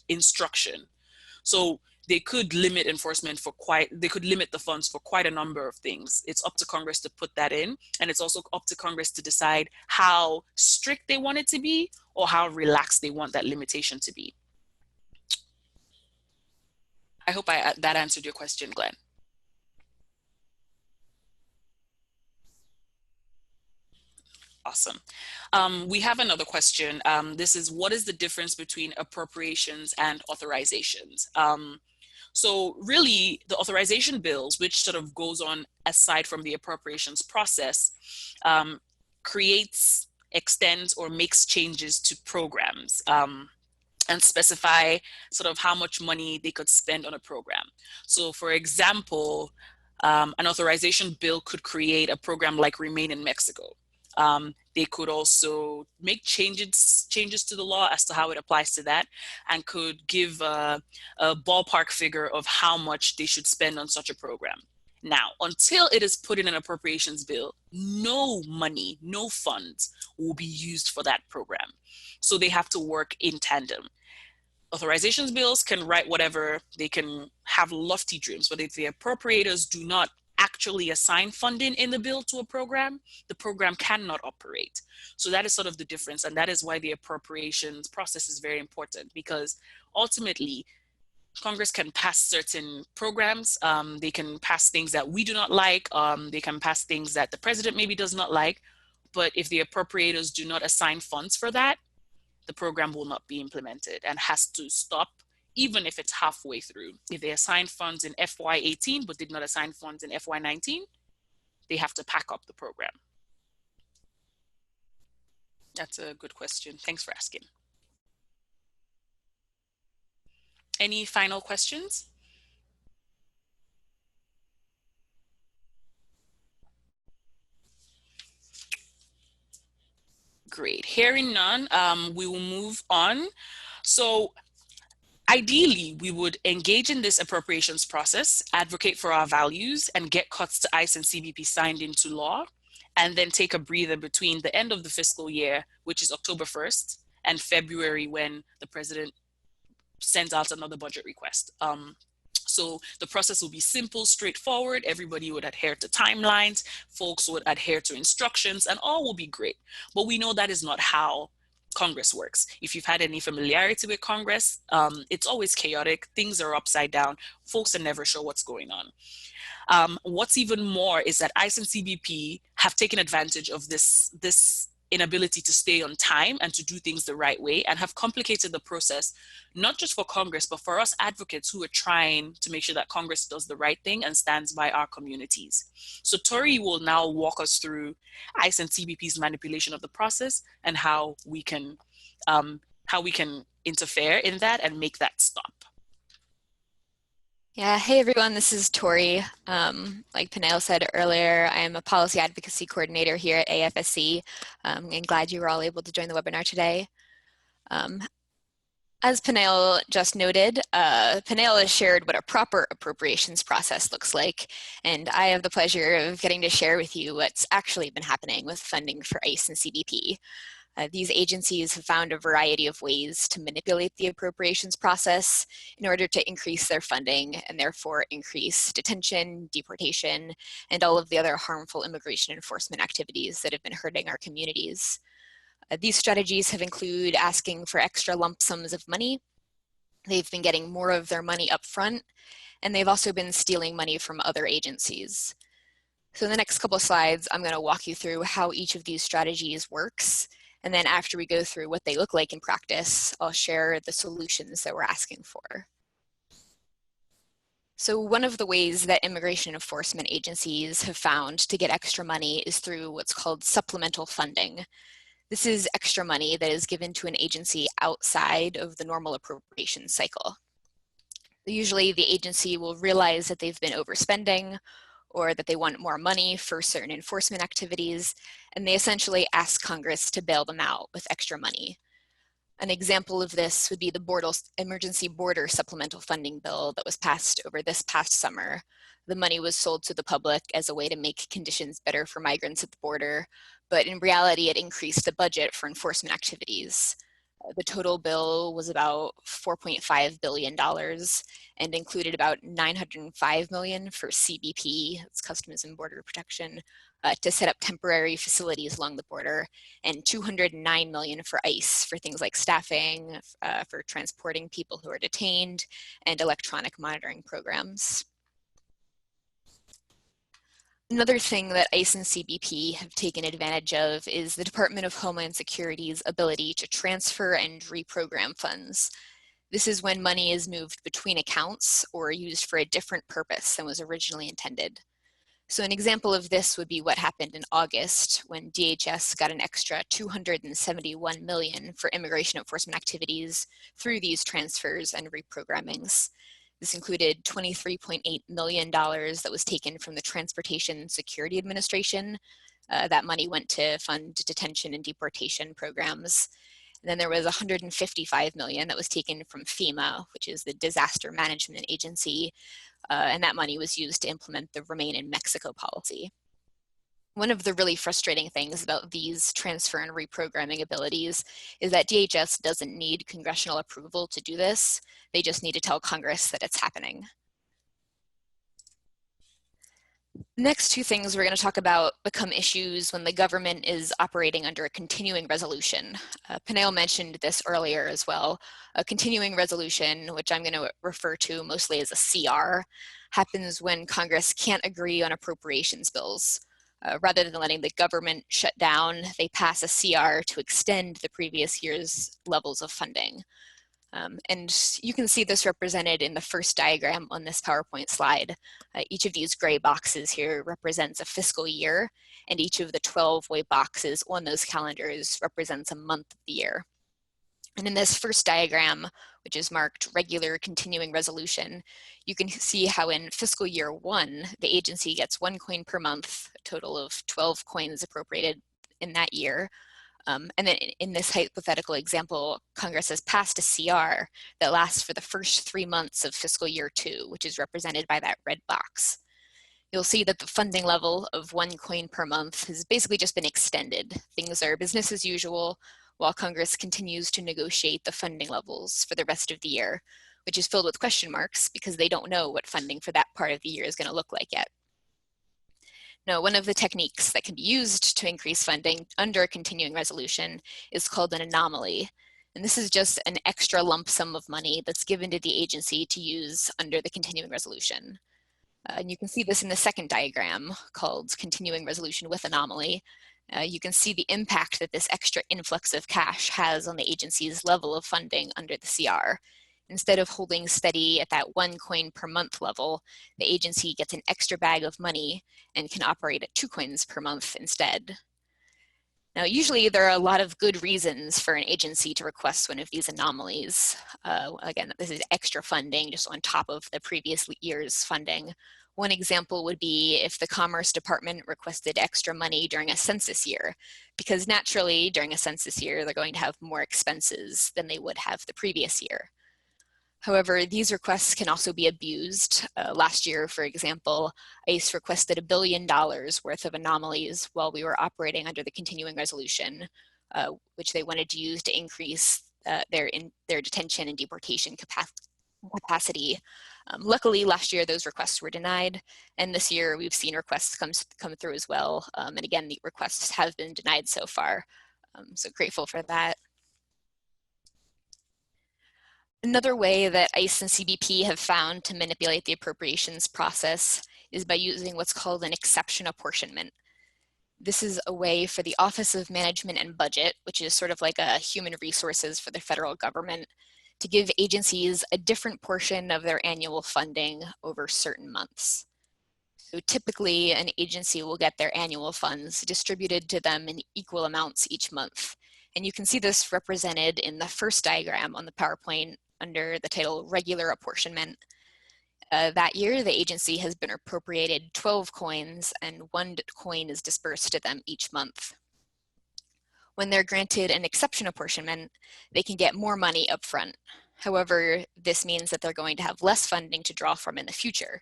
instruction. So they could limit enforcement they could limit the funds for quite a number of things. It's up to Congress to put that in. And it's also up to Congress to decide how strict they want it to be or how relaxed they want that limitation to be. I hope that answered your question, Glenn. Awesome. We have another question. This is, what is the difference between appropriations and authorizations? So really, the authorization bills, which sort of goes on aside from the appropriations process, creates, extends, or makes changes to programs and specify sort of how much money they could spend on a program. So for example, an authorization bill could create a program like Remain in Mexico. They could also make changes to the law as to how it applies to that, and could give a ballpark figure of how much they should spend on such a program. Now, until it is put in an appropriations bill, no money, no funds will be used for that program. So they have to work in tandem. Authorizations bills can write whatever, they can have lofty dreams, but if the appropriators do not actually assign funding in the bill to a program, the program cannot operate. So that is sort of the difference. And that is why the appropriations process is very important, because ultimately Congress can pass certain programs. They can pass things that we do not like. They can pass things that the president maybe does not like. But if the appropriators do not assign funds for that, the program will not be implemented and has to stop, even if it's halfway through. If they assign funds in FY18 but did not assign funds in FY19, they have to pack up the program. That's a good question. Thanks for asking. Any final questions? Great. Hearing none, we will move on. So ideally, we would engage in this appropriations process, advocate for our values, and get cuts to ICE and CBP signed into law, and then take a breather between the end of the fiscal year, which is October 1st, and February, when the president sends out another budget request. So the process will be simple, straightforward. Everybody would adhere to timelines, folks would adhere to instructions, and all will be great. But we know that is not how Congress works. If you've had any familiarity with Congress, it's always chaotic. Things are upside down. Folks are never sure what's going on. What's even more is that ICE and CBP have taken advantage of this inability to stay on time and to do things the right way, and have complicated the process, not just for Congress, but for us advocates who are trying to make sure that Congress does the right thing and stands by our communities. So Tori will now walk us through ICE and CBP's manipulation of the process and how we can interfere in that and make that stop. Yeah, hey everyone, this is Tori. Like Panel said earlier, I am a policy advocacy coordinator here at AFSC, and glad you were all able to join the webinar today. As Panel just noted, Panel has shared what a proper appropriations process looks like, and I have the pleasure of getting to share with you what's actually been happening with funding for ICE and CBP. These agencies have found a variety of ways to manipulate the appropriations process in order to increase their funding and therefore increase detention, deportation, and all of the other harmful immigration enforcement activities that have been hurting our communities. These strategies have included asking for extra lump sums of money. They've been getting more of their money up front, and they've also been stealing money from other agencies. So in the next couple of slides, I'm going to walk you through how each of these strategies works. And then after we go through what they look like in practice, I'll share the solutions that we're asking for. So one of the ways that immigration enforcement agencies have found to get extra money is through what's called supplemental funding. This is extra money that is given to an agency outside of the normal appropriation cycle. Usually the agency will realize that they've been overspending or that they want more money for certain enforcement activities, and they essentially ask Congress to bail them out with extra money. An example of this would be the Emergency Border Supplemental Funding Bill that was passed over this past summer. The money was sold to the public as a way to make conditions better for migrants at the border, but in reality, it increased the budget for enforcement activities. The total bill was about $4.5 billion and included about $905 million for CBP, it's Customs and Border Protection, to set up temporary facilities along the border, and $209 million for ICE for things like staffing, for transporting people who are detained, and electronic monitoring programs. Another thing that ICE and CBP have taken advantage of is the Department of Homeland Security's ability to transfer and reprogram funds. This is when money is moved between accounts or used for a different purpose than was originally intended. So an example of this would be what happened in August when DHS got an extra $271 million for immigration enforcement activities through these transfers and reprogrammings. This included $23.8 million that was taken from the Transportation Security Administration. That money went to fund detention and deportation programs. And then there was $155 million that was taken from FEMA, which is the Disaster Management Agency, and that money was used to implement the Remain in Mexico policy. One of the really frustrating things about these transfer and reprogramming abilities is that DHS doesn't need congressional approval to do this. They just need to tell Congress that it's happening. The next two things we're going to talk about become issues when the government is operating under a continuing resolution. Panel mentioned this earlier as well. A continuing resolution, which I'm going to refer to mostly as a CR, happens when Congress can't agree on appropriations bills. Rather than letting the government shut down, they pass a CR to extend the previous year's levels of funding. And you can see this represented in the first diagram on this PowerPoint slide. Each of these gray boxes here represents a fiscal year, and each of the 12 white boxes on those calendars represents a month of the year. And in this first diagram, which is marked regular continuing resolution, you can see how in fiscal year 1, the agency gets 1 coin per month, a total of 12 coins appropriated in that year. And then in this hypothetical example, Congress has passed a CR that lasts for the first 3 months of fiscal year 2, which is represented by that red box. You'll see that the funding level of 1 coin per month has basically just been extended. Things are business as usual, while Congress continues to negotiate the funding levels for the rest of the year, which is filled with question marks because they don't know what funding for that part of the year is going to look like yet. Now, one of the techniques that can be used to increase funding under a continuing resolution is called an anomaly. And this is just an extra lump sum of money that's given to the agency to use under the continuing resolution. And you can see this in the second diagram called continuing resolution with anomaly. You can see the impact that this extra influx of cash has on the agency's level of funding under the CR. Instead of holding steady at that 1 coin per month level, the agency gets an extra bag of money and can operate at 2 coins per month instead. Now, usually there are a lot of good reasons for an agency to request one of these anomalies. Again, this is extra funding just on top of the previous year's funding. One example would be if the Commerce Department requested extra money during a census year, because naturally during a census year, they're going to have more expenses than they would have the previous year. However, these requests can also be abused. Last year, for example, ICE requested $1 billion worth of anomalies while we were operating under the continuing resolution, which they wanted to use to increase their detention and deportation capacity. Luckily, last year those requests were denied, and this year we've seen requests come through as well. And again, the requests have been denied so far, so grateful for that. Another way that ICE and CBP have found to manipulate the appropriations process is by using what's called an exception apportionment. This is a way for the Office of Management and Budget, which is sort of like a human resources for the federal government, to give agencies a different portion of their annual funding over certain months. So typically, an agency will get their annual funds distributed to them in equal amounts each month. And you can see this represented in the first diagram on the PowerPoint under the title Regular Apportionment. That year, the agency has been appropriated 12 coins, and 1 coin is dispersed to them each month. When they're granted an exception apportionment, they can get more money up front. However, this means that they're going to have less funding to draw from in the future.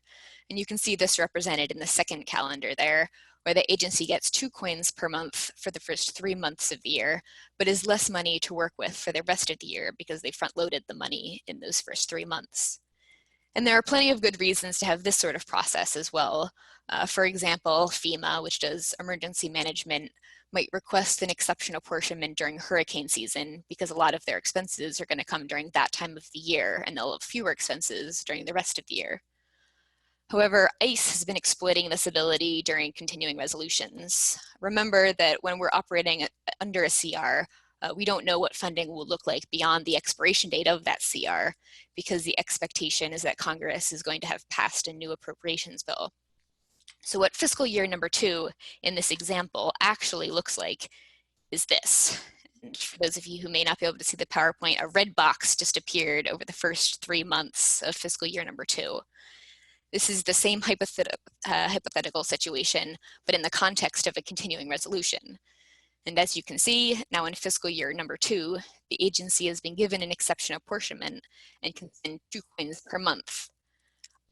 And you can see this represented in the second calendar there, where the agency gets 2 coins per month for the first 3 months of the year, but is less money to work with for the rest of the year because they front-loaded the money in those first 3 months. And there are plenty of good reasons to have this sort of process as well. For example, FEMA, which does emergency management, might request an exception apportionment during hurricane season because a lot of their expenses are going to come during that time of the year, and they'll have fewer expenses during the rest of the year. However, ICE has been exploiting this ability during continuing resolutions. Remember that when we're operating under a CR, we don't know what funding will look like beyond the expiration date of that CR, because the expectation is that Congress is going to have passed a new appropriations bill. So what fiscal year number 2 in this example actually looks like is this. And for those of you who may not be able to see the PowerPoint, a red box just appeared over the first 3 months of fiscal year number 2. This is the same hypothetical situation, but in the context of a continuing resolution. And as you can see, now in fiscal year number 2, the agency has been given an exception apportionment and can send 2 coins per month.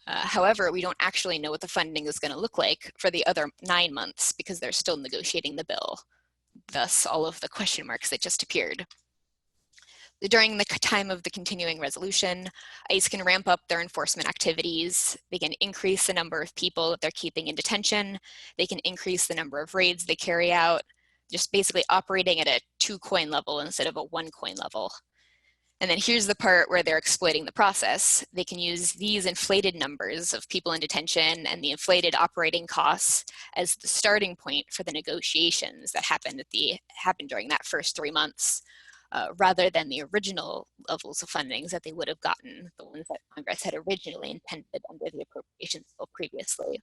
However, we don't actually know what the funding is going to look like for the other 9 months because they're still negotiating the bill. Thus, all of the question marks that just appeared. During the time of the continuing resolution, ICE can ramp up their enforcement activities. They can increase the number of people that they're keeping in detention. They can increase the number of raids they carry out, just basically operating at a 2 coin level instead of a 1 coin level. And then here's the part where they're exploiting the process. They can use these inflated numbers of people in detention and the inflated operating costs as the starting point for the negotiations that happened during that first 3 months, rather than the original levels of fundings that they would have gotten, the ones that Congress had originally intended under the appropriations bill previously.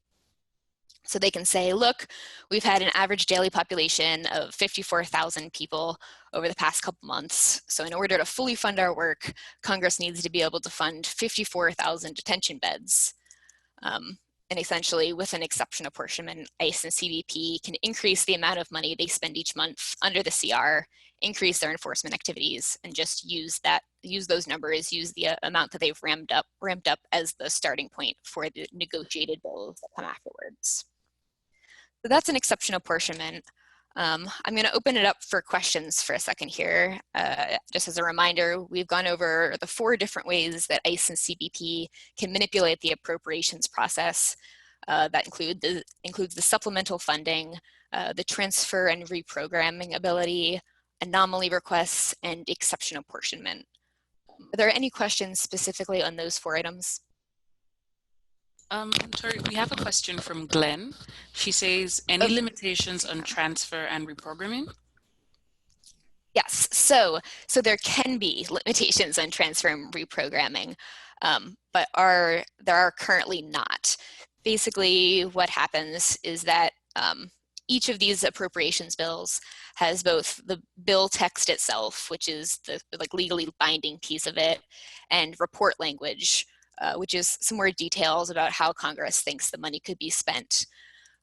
So they can say, look, we've had an average daily population of 54,000 people over the past couple months. So in order to fully fund our work, Congress needs to be able to fund 54,000 detention beds. And essentially, with an exception apportionment, ICE and CBP can increase the amount of money they spend each month under the CR, increase their enforcement activities, and just use those numbers, use the amount that they've ramped up as the starting point for the negotiated bills that come afterwards. So that's an exception apportionment. I'm going to open it up for questions for a second here. Just as a reminder, we've gone over the 4 different ways that ICE and CBP can manipulate the appropriations process. That includes the supplemental funding, the transfer and reprogramming ability, anomaly requests, and exception apportionment. Are there any questions specifically on those 4 items? Sorry, we have a question from Glenn. She says, any limitations on transfer and reprogramming? Yes, so there can be limitations on transfer and reprogramming, but there are currently not. Basically, what happens is that each of these appropriations bills has both the bill text itself, which is the like legally binding piece of it, and report language, which is some more details about how Congress thinks the money could be spent.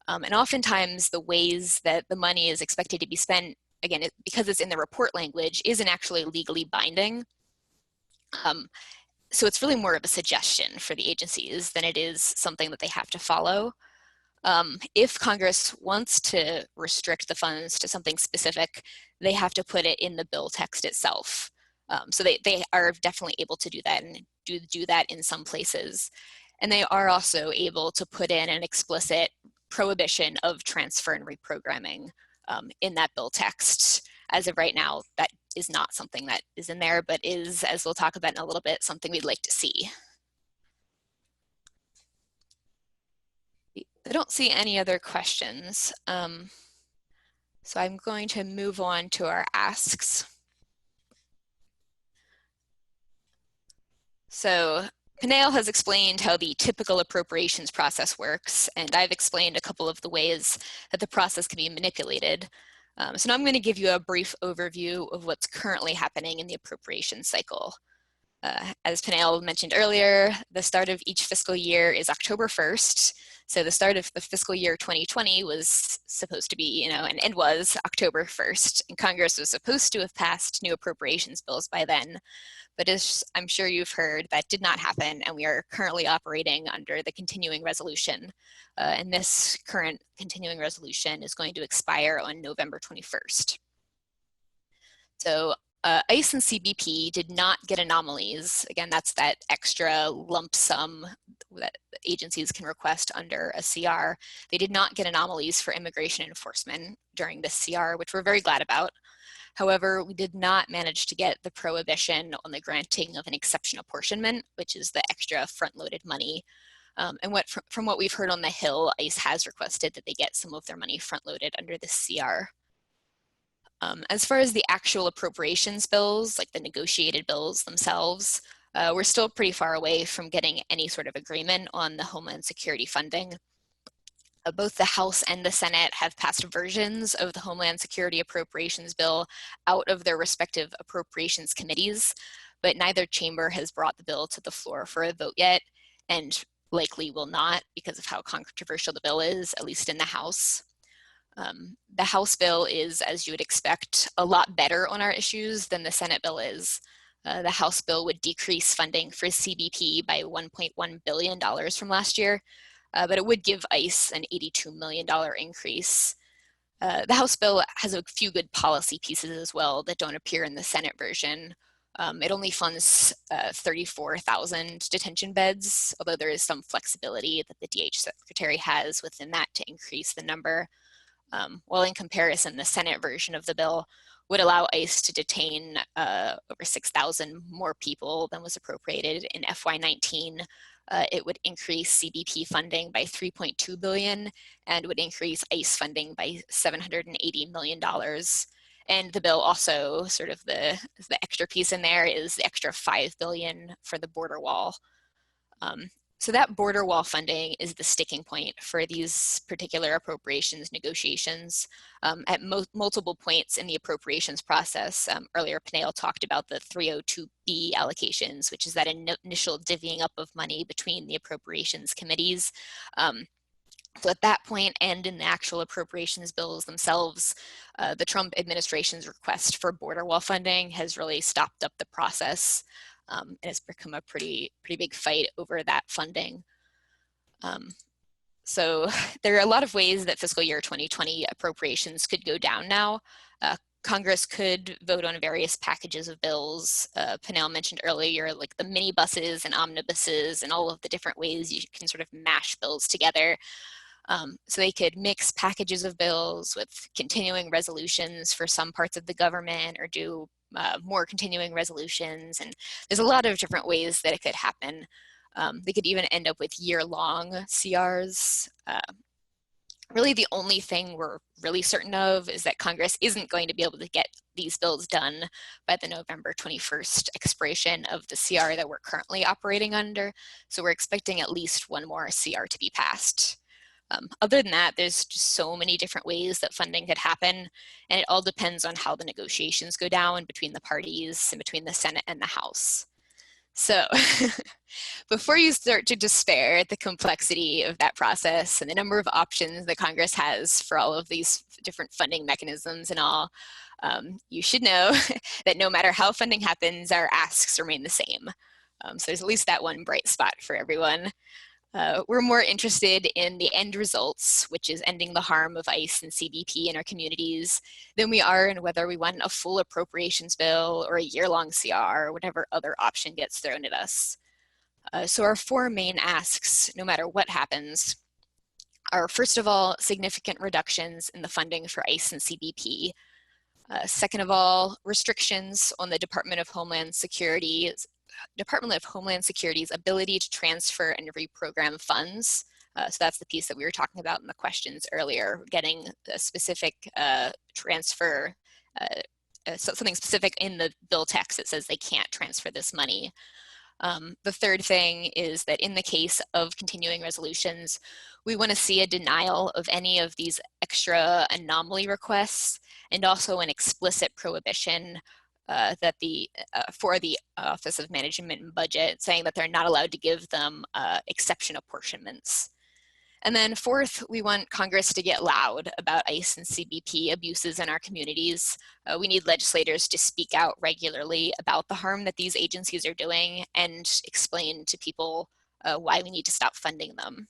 And oftentimes the ways that the money is expected to be spent, again, because it's in the report language, isn't actually legally binding. So it's really more of a suggestion for the agencies than it is something that they have to follow. If Congress wants to restrict the funds to something specific, they have to put it in the bill text itself. So they are definitely able to do that, and do that in some places. And they are also able to put in an explicit prohibition of transfer and reprogramming in that bill text. As of right now, that is not something that is in there, but is, as we'll talk about in a little bit, something we'd like to see. I don't see any other questions. So I'm going to move on to our asks. So Peniel has explained how the typical appropriations process works, and I've explained a couple of the ways that the process can be manipulated. So now I'm going to give you a brief overview of what's currently happening in the appropriations cycle. As Peniel mentioned earlier, the start of each fiscal year is October 1st. So the start of the fiscal year 2020 was supposed to be, and was October 1st. And Congress was supposed to have passed new appropriations bills by then. But as I'm sure you've heard, that did not happen, and we are currently operating under the continuing resolution. And this current continuing resolution is going to expire on November 21st. So ICE and CBP did not get anomalies. Again, that's that extra lump sum that agencies can request under a CR. They did not get anomalies for immigration enforcement during this CR, which we're very glad about. However, we did not manage to get the prohibition on the granting of an exception apportionment, which is the extra front-loaded money. And from what we've heard on the Hill, ICE has requested that they get some of their money front-loaded under this CR. As far as the actual appropriations bills, like the negotiated bills themselves, we're still pretty far away from getting any sort of agreement on the Homeland Security funding. Both the House and the Senate have passed versions of the Homeland Security Appropriations Bill out of their respective appropriations committees, but neither chamber has brought the bill to the floor for a vote yet, and likely will not because of how controversial the bill is, at least in the House. The House bill is, as you would expect, a lot better on our issues than the Senate bill is. The House bill would decrease funding for CBP by $1.1 billion from last year, but it would give ICE an $82 million increase. The House bill has a few good policy pieces as well that don't appear in the Senate version. It only funds 34,000 detention beds, although there is some flexibility that the DH secretary has within that to increase the number. While in comparison, the Senate version of the bill would allow ICE to detain over 6,000 more people than was appropriated in FY19. It would increase CBP funding by $3.2 billion and would increase ICE funding by $780 million. And the bill also, sort of the extra piece in there is the extra $5 billion for the border wall. So that border wall funding is the sticking point for these particular appropriations negotiations. At multiple points in the appropriations process, earlier Peniel talked about the 302B allocations, which is that initial divvying up of money between the appropriations committees. So at that point and in the actual appropriations bills themselves, the Trump administration's request for border wall funding has really stopped up the process. And it's become a pretty big fight over that funding. So there are a lot of ways that fiscal year 2020 appropriations could go down now. Congress could vote on various packages of bills. Peniel mentioned earlier, like the minibuses and omnibuses and all of the different ways you can sort of mash bills together. So they could mix packages of bills with continuing resolutions for some parts of the government, or do more continuing resolutions. And there's a lot of different ways that it could happen. They could even end up with year-long CRs. Really the only thing we're really certain of is that Congress isn't going to be able to get these bills done by the November 21st expiration of the CR that we're currently operating under. So we're expecting at least one more CR to be passed. Other than that, there's just so many different ways that funding could happen, and it all depends on how the negotiations go down between the parties and between the Senate and the House. So before you start to despair at the complexity of that process and the number of options that Congress has for all of these different funding mechanisms and all, you should know that no matter how funding happens, our asks remain the same. So there's at least that one bright spot for everyone. We're more interested in the end results, which is ending the harm of ICE and CBP in our communities, than we are in whether we want a full appropriations bill or a year-long CR or whatever other option gets thrown at us. So our four main asks, no matter what happens, are first of all, significant reductions in the funding for ICE and CBP. Second of all, restrictions on the Department of Homeland Security's ability to transfer and reprogram funds. So that's the piece that we were talking about in the questions earlier, getting a specific transfer, something specific in the bill text that says they can't transfer this money. The third thing is that in the case of continuing resolutions, we want to see a denial of any of these extra anomaly requests and also an explicit prohibition that for the Office of Management and Budget, saying that they're not allowed to give them exception apportionments. And then fourth, we want Congress to get loud about ICE and CBP abuses in our communities. We need legislators to speak out regularly about the harm that these agencies are doing and explain to people why we need to stop funding them.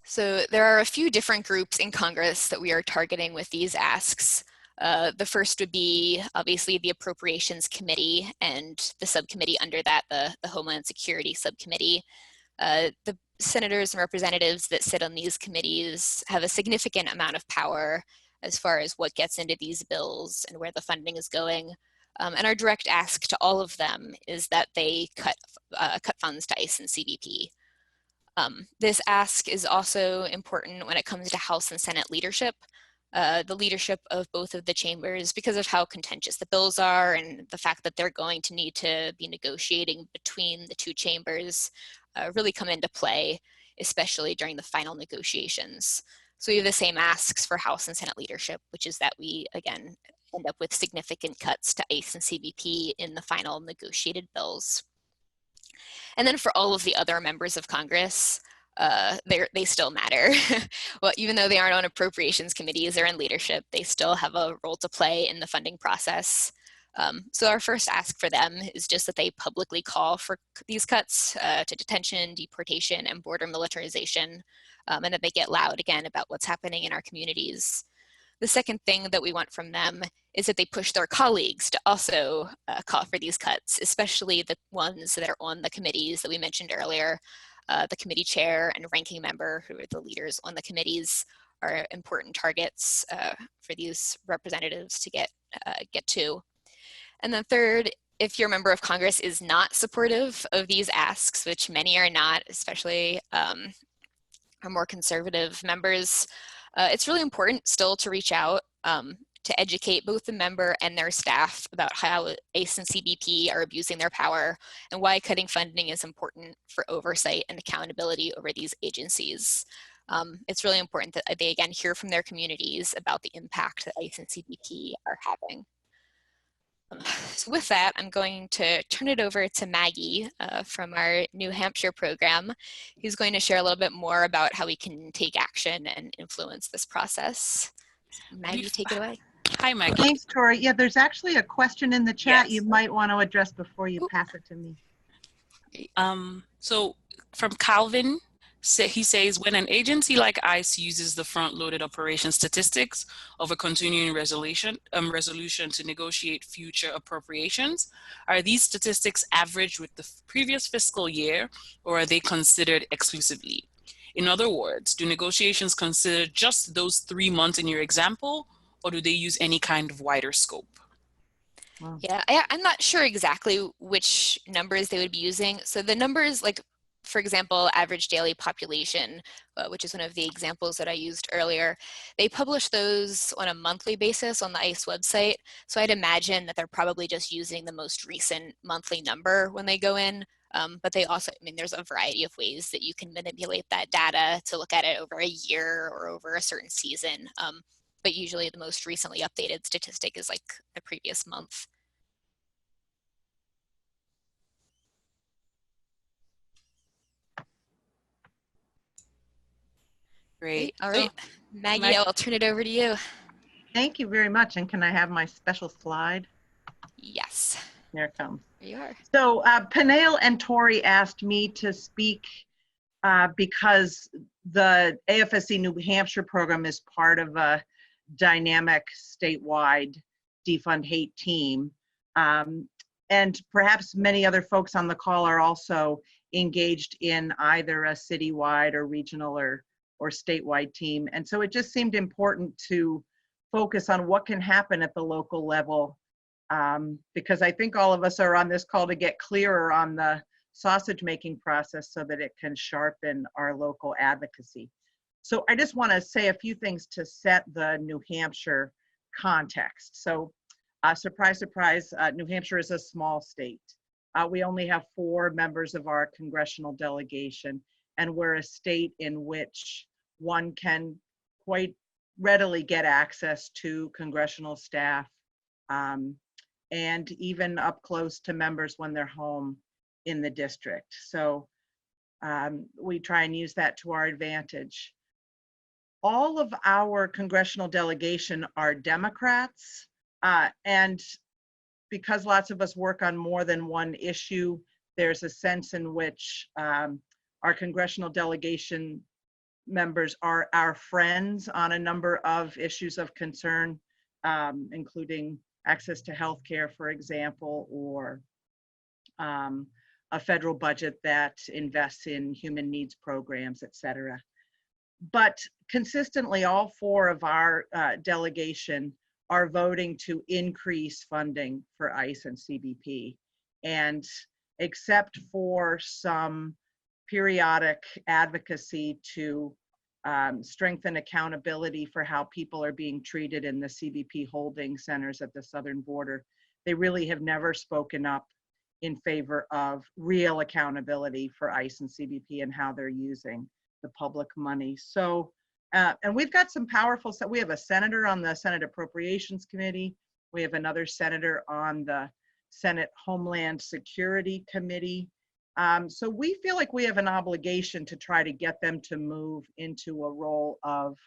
So there are a few different groups in Congress that we are targeting with these asks. The first would be obviously the Appropriations Committee and the subcommittee under that, the Homeland Security Subcommittee. The senators and representatives that sit on these committees have a significant amount of power as far as what gets into these bills and where the funding is going. And our direct ask to all of them is that they cut funds to ICE and CBP. This ask is also important when it comes to House and Senate leadership. The leadership of both of the chambers, because of how contentious the bills are and the fact that they're going to need to be negotiating between the two chambers, really come into play, especially during the final negotiations. So we have the same asks for House and Senate leadership, which is that we, again, end up with significant cuts to ICE and CBP in the final negotiated bills. And then for all of the other members of Congress, they still matter. Well, even though they aren't on appropriations committees or in leadership, they still have a role to play in the funding process. So our first ask for them is just that they publicly call for these cuts to detention, deportation, and border militarization, and that they get loud again about what's happening in our communities. The second thing that we want from them is that they push their colleagues to also call for these cuts, especially the ones that are on the committees that we mentioned earlier. The committee chair and ranking member, who are the leaders on the committees, are important targets for these representatives to get to. And then third, if your member of Congress is not supportive of these asks, which many are not, especially our more conservative members, it's really important still to reach out to educate both the member and their staff about how ICE and CBP are abusing their power and why cutting funding is important for oversight and accountability over these agencies. It's really important that they again hear from their communities about the impact that ICE and CBP are having. So with that, I'm going to turn it over to Maggie from our New Hampshire program, who's going to share a little bit more about how we can take action and influence this process. Maggie, take it away. Hi, Maggie. Thanks, Tori. Yeah, there's actually a question in the chat Yes. you might want to address before you pass it to me. So from Calvin, he says, when an agency like ICE uses the front-loaded operation statistics of a continuing resolution to negotiate future appropriations, are these statistics averaged with the previous fiscal year, or are they considered exclusively? In other words, do negotiations consider just those 3 months in your example, or do they use any kind of wider scope? Wow. Yeah, I'm not sure exactly which numbers they would be using. So the numbers, like For example, average daily population, which is one of the examples that I used earlier, they publish those on a monthly basis on the ICE website. So I'd imagine that they're probably just using the most recent monthly number when they go in. But they also, I mean, there's a variety of ways that you can manipulate that data to look at it over a year or over a certain season. But usually the most recently updated statistic is like the previous month. Great. All right, Maggie, I'll turn it over to you. Thank you very much. And can I have my special slide? Yes. There it comes. There you are. So Peniel and Tori asked me to speak because the AFSC New Hampshire program is part of a dynamic statewide Defund Hate team. And perhaps many other folks on the call are also engaged in either a citywide or regional or statewide team. And so it just seemed important to focus on what can happen at the local level, because I think all of us are on this call to get clearer on the sausage making process so that it can sharpen our local advocacy. So I just want to say a few things to set the New Hampshire context. So surprise, surprise, New Hampshire is a small state. We only have 4 members of our congressional delegation, and we're a state in which one can quite readily get access to congressional staff, and even up close to members when they're home in the district. So we try and use that to our advantage. All of our congressional delegation are Democrats, and because lots of us work on more than one issue, there's a sense in which our congressional delegation members are our friends on a number of issues of concern, including access to health care, for example, or a federal budget that invests in human needs programs, et cetera. But consistently, all 4 of our delegation are voting to increase funding for ICE and CBP. And except for some periodic advocacy to strengthen accountability for how people are being treated in the CBP holding centers at the southern border, they really have never spoken up in favor of real accountability for ICE and CBP and how they're using the public money. So, and we've got some powerful, we have a senator on the Senate Appropriations Committee. We have another senator on the Senate Homeland Security Committee. So we feel like we have an obligation to try to get them to move into a role of,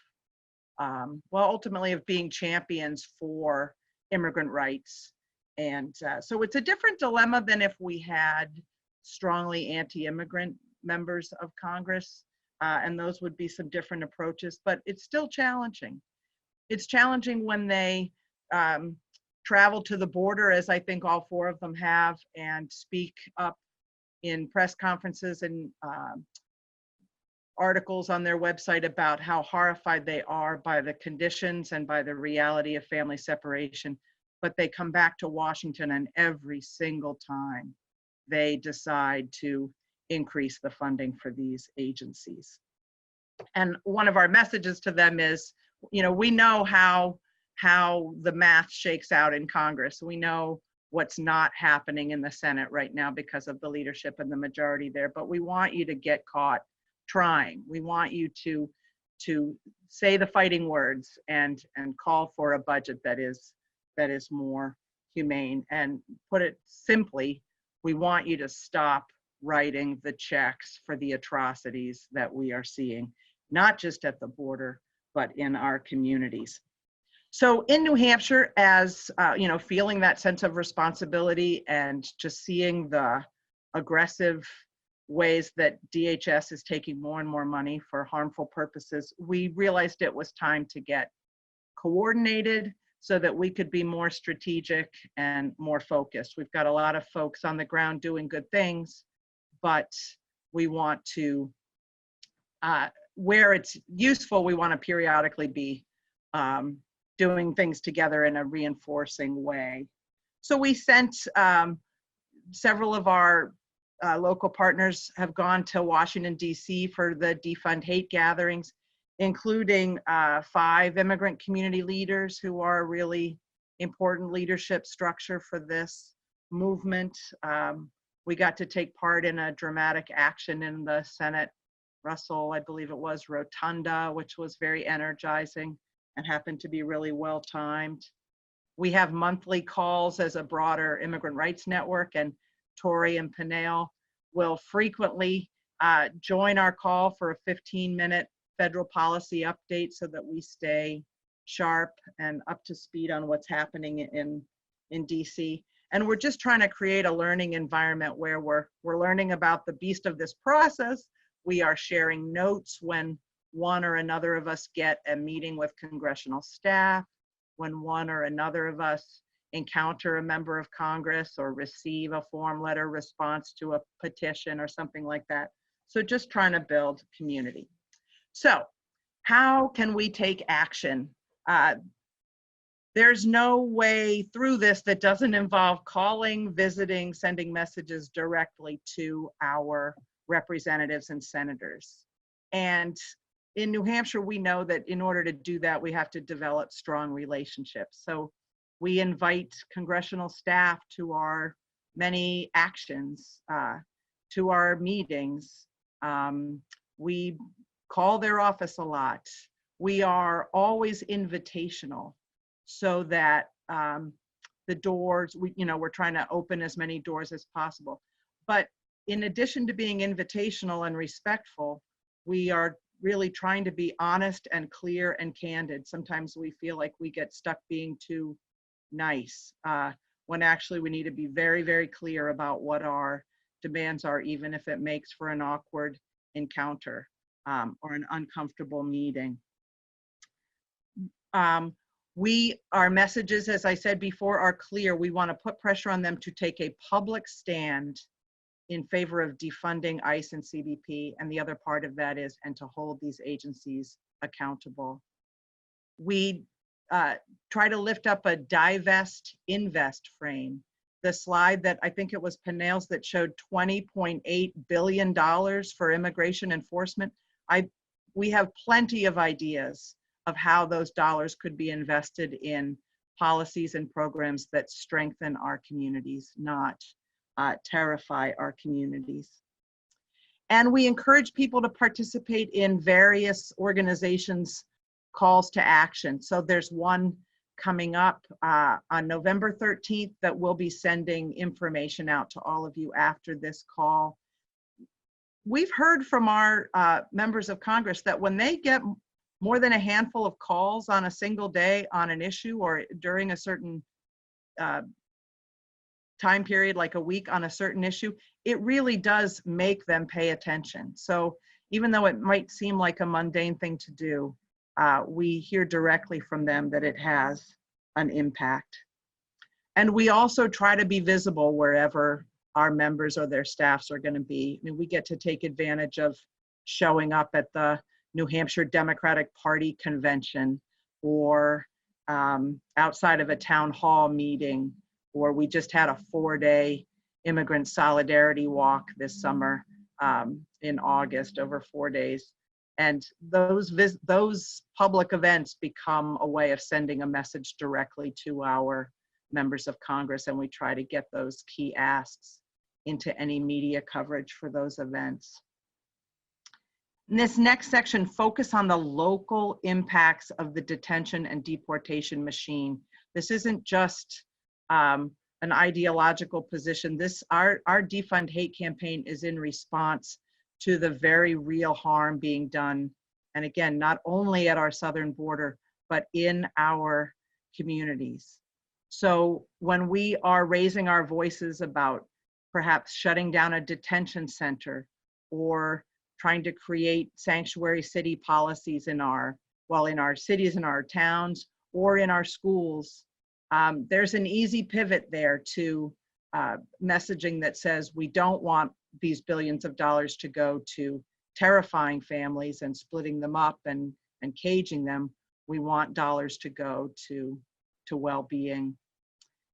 well, ultimately of being champions for immigrant rights. And so it's a different dilemma than if we had strongly anti-immigrant members of Congress, and those would be some different approaches, but it's still challenging. It's challenging when they travel to the border, as I think all 4 of them have, and speak up in press conferences and articles on their website about how horrified they are by the conditions and by the reality of family separation. But they come back to Washington, and every single time they decide to increase the funding for these agencies. And one of our messages to them is, you know, we know how the math shakes out in Congress. We know what's not happening in the Senate right now because of the leadership and the majority there, but we want you to get caught trying. We want you to say the fighting words and call for a budget that is more humane. And put it simply, we want you to stop writing the checks for the atrocities that we are seeing, not just at the border, but in our communities. So in New Hampshire, as you know, feeling that sense of responsibility and just seeing the aggressive ways that DHS is taking more and more money for harmful purposes, we realized it was time to get coordinated so that we could be more strategic and more focused. We've got a lot of folks on the ground doing good things, but we want to, where it's useful, we want to periodically be doing things together in a reinforcing way. So we sent several of our local partners have gone to Washington, D.C. for the Defund Hate gatherings, including 5 immigrant community leaders who are really important leadership structure for this movement. We got to take part in a dramatic action in the Senate Russell, I believe it was, Rotunda, which was very energizing and happened to be really well timed. We have monthly calls as a broader immigrant rights network, and Tori and Panel will frequently join our call for a 15-minute federal policy update so that we stay sharp and up to speed on what's happening in DC. And we're just trying to create a learning environment where we're learning about the beast of this process. We are sharing notes when one or another of us get a meeting with congressional staff, when one or another of us encounter a member of Congress or receive a form letter response to a petition or something like that. So just trying to build community. So how can we take action? There's no way through this that doesn't involve calling, visiting, sending messages directly to our representatives and senators. And in New Hampshire, we know that in order to do that, we have to develop strong relationships. So we invite congressional staff to our many actions, to our meetings. We call their office a lot. We are always invitational so that the doors, we're trying to open as many doors as possible. But in addition to being invitational and respectful, we are really trying to be honest and clear and candid. Sometimes we feel like we get stuck being too nice, when actually we need to be very, very clear about what our demands are, even if it makes for an awkward encounter or an uncomfortable meeting. Our messages, as I said before, are clear. We want to put pressure on them to take a public stand in favor of defunding ICE and CBP, and the other part of that is, and to hold these agencies accountable. We try to lift up a divest, invest frame. The slide that I think it was Panel's that showed $20.8 billion for immigration enforcement. We have plenty of ideas of how those dollars could be invested in policies and programs that strengthen our communities, not terrify our communities. And we encourage people to participate in various organizations' calls to action. So there's one coming up on November 13th that we'll be sending information out to all of you after this call. We've heard from our members of Congress that when they get more than a handful of calls on a single day on an issue or during a certain time period, like a week on a certain issue, it really does make them pay attention. So even though it might seem like a mundane thing to do, we hear directly from them that it has an impact. And we also try to be visible wherever our members or their staffs are going to be. I mean, we get to take advantage of showing up at the New Hampshire Democratic Party convention, or outside of a town hall meeting, or we just had a 4-day immigrant solidarity walk this summer in August, over 4 days. And those public events become a way of sending a message directly to our members of Congress, and we try to get those key asks into any media coverage for those events. In this next section, focus on the local impacts of the detention and deportation machine. This isn't just an ideological position. Our Defund Hate campaign is in response to the very real harm being done, and again, not only at our southern border, but in our communities. So when we are raising our voices about perhaps shutting down a detention center or trying to create sanctuary city policies in our cities, in our towns, or in our schools, there's an easy pivot there to messaging that says we don't want these billions of dollars to go to terrifying families and splitting them up and caging them. We want dollars to go to well-being.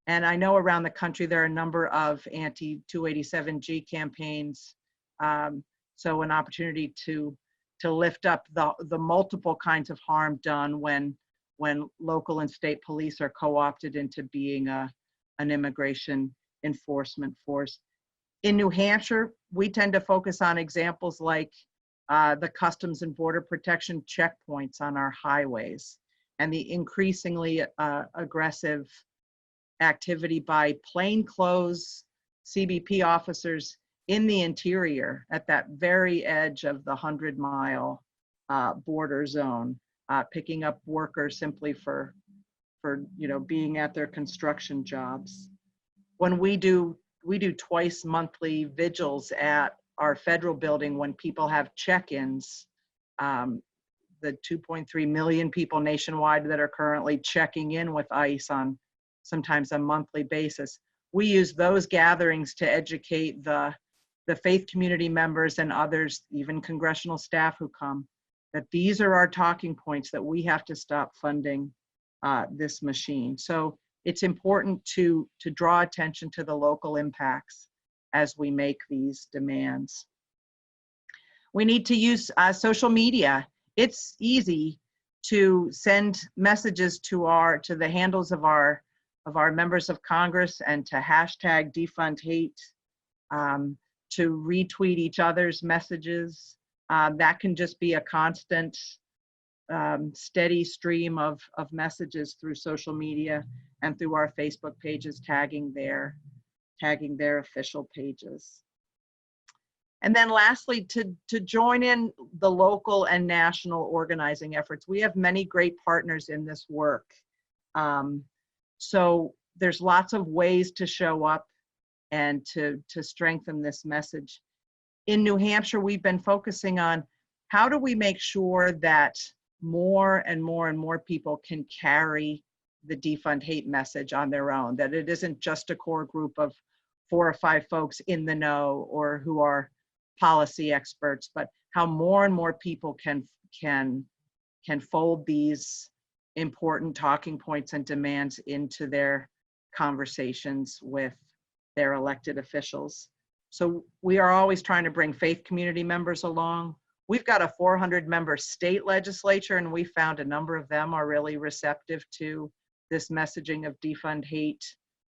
And I know around the country there are a number of anti-287G campaigns. So an opportunity to lift up the multiple kinds of harm done when local and state police are co-opted into being an immigration enforcement force. In New Hampshire, we tend to focus on examples like the Customs and Border Protection checkpoints on our highways and the increasingly aggressive activity by plainclothes CBP officers in the interior at that very edge of the 100-mile border zone, picking up workers simply for being at their construction jobs. When we do twice monthly vigils at our federal building when people have check-ins, the 2.3 million people nationwide that are currently checking in with ICE on sometimes a monthly basis. We use those gatherings to educate the faith community members and others, even congressional staff who come, that these are our talking points, that we have to stop funding this machine. So it's important to draw attention to the local impacts as we make these demands. We need to use social media. It's easy to send messages to the handles of our members of Congress and to hashtag Defund Hate, to retweet each other's messages. That can just be a constant, steady stream of messages through social media and through our Facebook pages, tagging their official pages. And then lastly, to join in the local and national organizing efforts. We have many great partners in this work. So there's lots of ways to show up and to strengthen this message. In New Hampshire, we've been focusing on how do we make sure that more and more and more people can carry the Defund Hate message on their own, that it isn't just a core group of 4 or 5 folks in the know or who are policy experts, but how more and more people can fold these important talking points and demands into their conversations with their elected officials. So we are always trying to bring faith community members along. We've got a 400-member state legislature, and we found a number of them are really receptive to this messaging of Defund Hate.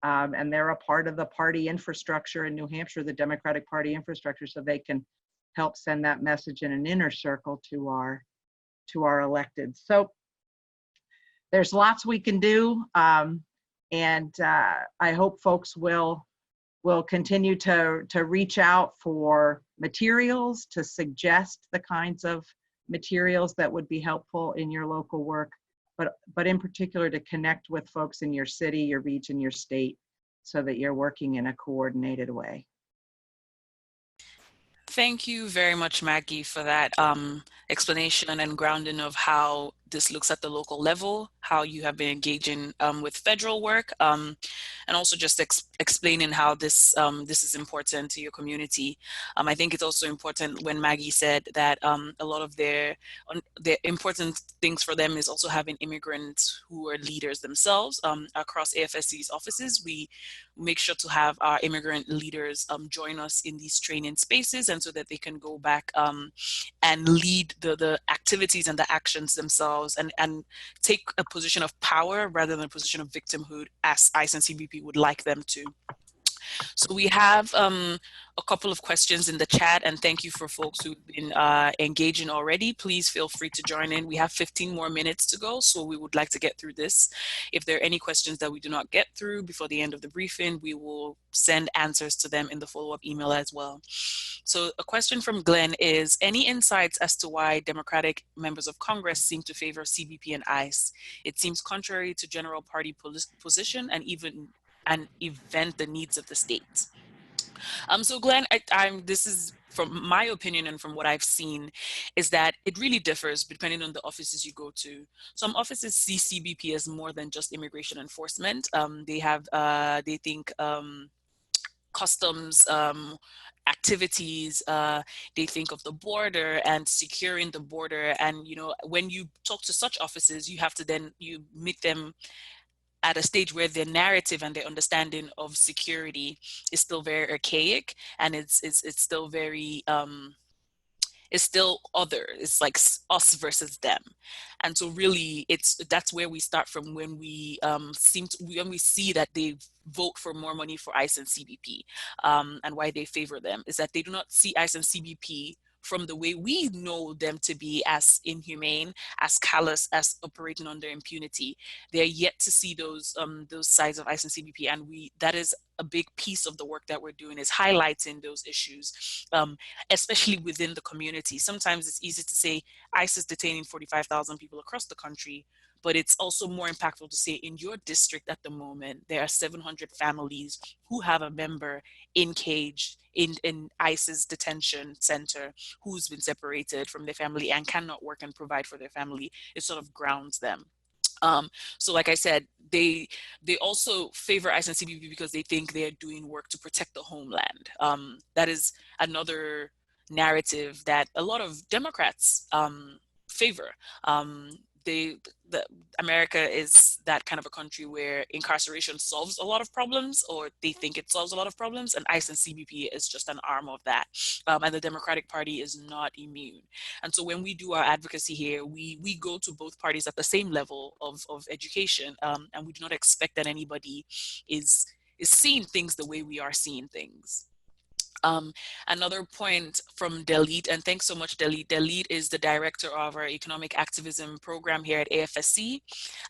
And they're a part of the party infrastructure in New Hampshire, the Democratic Party infrastructure, so they can help send that message in an inner circle to our electeds. So there's lots we can do, and I hope folks will continue to reach out for materials, to suggest the kinds of materials that would be helpful in your local work, but in particular to connect with folks in your city, your region, your state, so that you're working in a coordinated way. Thank you very much, Maggie, for that explanation and grounding of how this looks at the local level, how you have been engaging with federal work, and also just explaining how this is important to your community. I think it's also important when Maggie said that a lot of the important things for them is also having immigrants who are leaders themselves. Across AFSC's offices, we make sure to have our immigrant leaders join us in these training spaces, and so that they can go back and lead the activities and the actions themselves, and take a position of power rather than a position of victimhood, as ICE and CBP would like them to. So we have a couple of questions in the chat, and thank you for folks who've been engaging already. Please feel free to join in. We have 15 more minutes to go, so we would like to get through this. If there are any questions that we do not get through before the end of the briefing, we will send answers to them in the follow-up email as well. So a question from Glenn is, any insights as to why Democratic members of Congress seem to favor CBP and ICE? It seems contrary to general party position and even event the needs of the state. So Glenn, this is from my opinion and from what I've seen, is that it really differs depending on the offices you go to. Some offices see CBP as more than just immigration enforcement. They think customs activities, they think of the border and securing the border. And, you know, when you talk to such offices, you have to then, you meet them at a stage where their narrative and their understanding of security is still very archaic, and it's still very it's still other. It's like us versus them. And so really that's where we start from when we when we see that they vote for more money for ICE and CBP, and why they favor them is that they do not see ICE and CBP from the way we know them to be, as inhumane, as callous, as operating under impunity. They're yet to see those sides of ICE and CBP, and that is a big piece of the work that we're doing, is highlighting those issues, especially within the community. Sometimes it's easy to say ICE is detaining 45,000 people across the country, but it's also more impactful to say in your district at the moment, there are 700 families who have a member in cage in ICE's detention center who's been separated from their family and cannot work and provide for their family. It sort of grounds them. So like I said, they also favor ICE and CBP because they think they're doing work to protect the homeland. That is another narrative that a lot of Democrats favor. America is that kind of a country where incarceration solves a lot of problems, or they think it solves a lot of problems, and ICE and CBP is just an arm of that. And the Democratic Party is not immune. And so when we do our advocacy here, we go to both parties at the same level of education, and we do not expect that anybody is seeing things the way we are seeing things. Another point from Dalit, and thanks so much, Dalit. Dalit is the director of our economic activism program here at AFSC.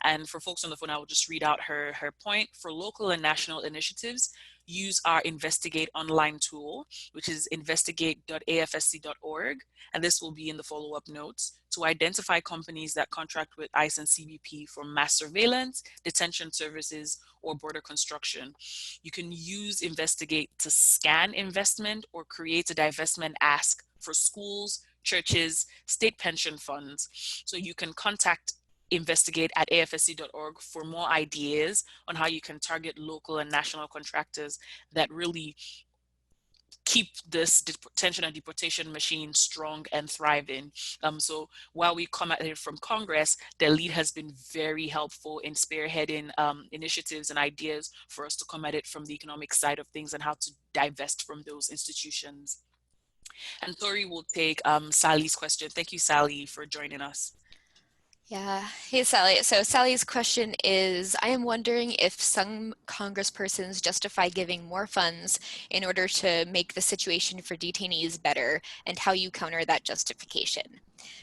And for folks on the phone, I will just read out her point. For local and national initiatives, use our Investigate online tool, which is investigate.afsc.org. And this will be in the follow-up notes, to identify companies that contract with ICE and CBP for mass surveillance, detention services, or border construction. You can use Investigate to scan investment or create a divestment ask for schools, churches, state pension funds. So you can contact Investigate at afsc.org for more ideas on how you can target local and national contractors that really keep this detention and deportation machine strong and thriving. So while we come at it from Congress, the lead has been very helpful in spearheading initiatives and ideas for us to come at it from the economic side of things and how to divest from those institutions. And Tori will take Sally's question. Thank you, Sally, for joining us. Yeah. Hey, Sally. So Sally's question is, I am wondering if some congresspersons justify giving more funds in order to make the situation for detainees better, and how you counter that justification.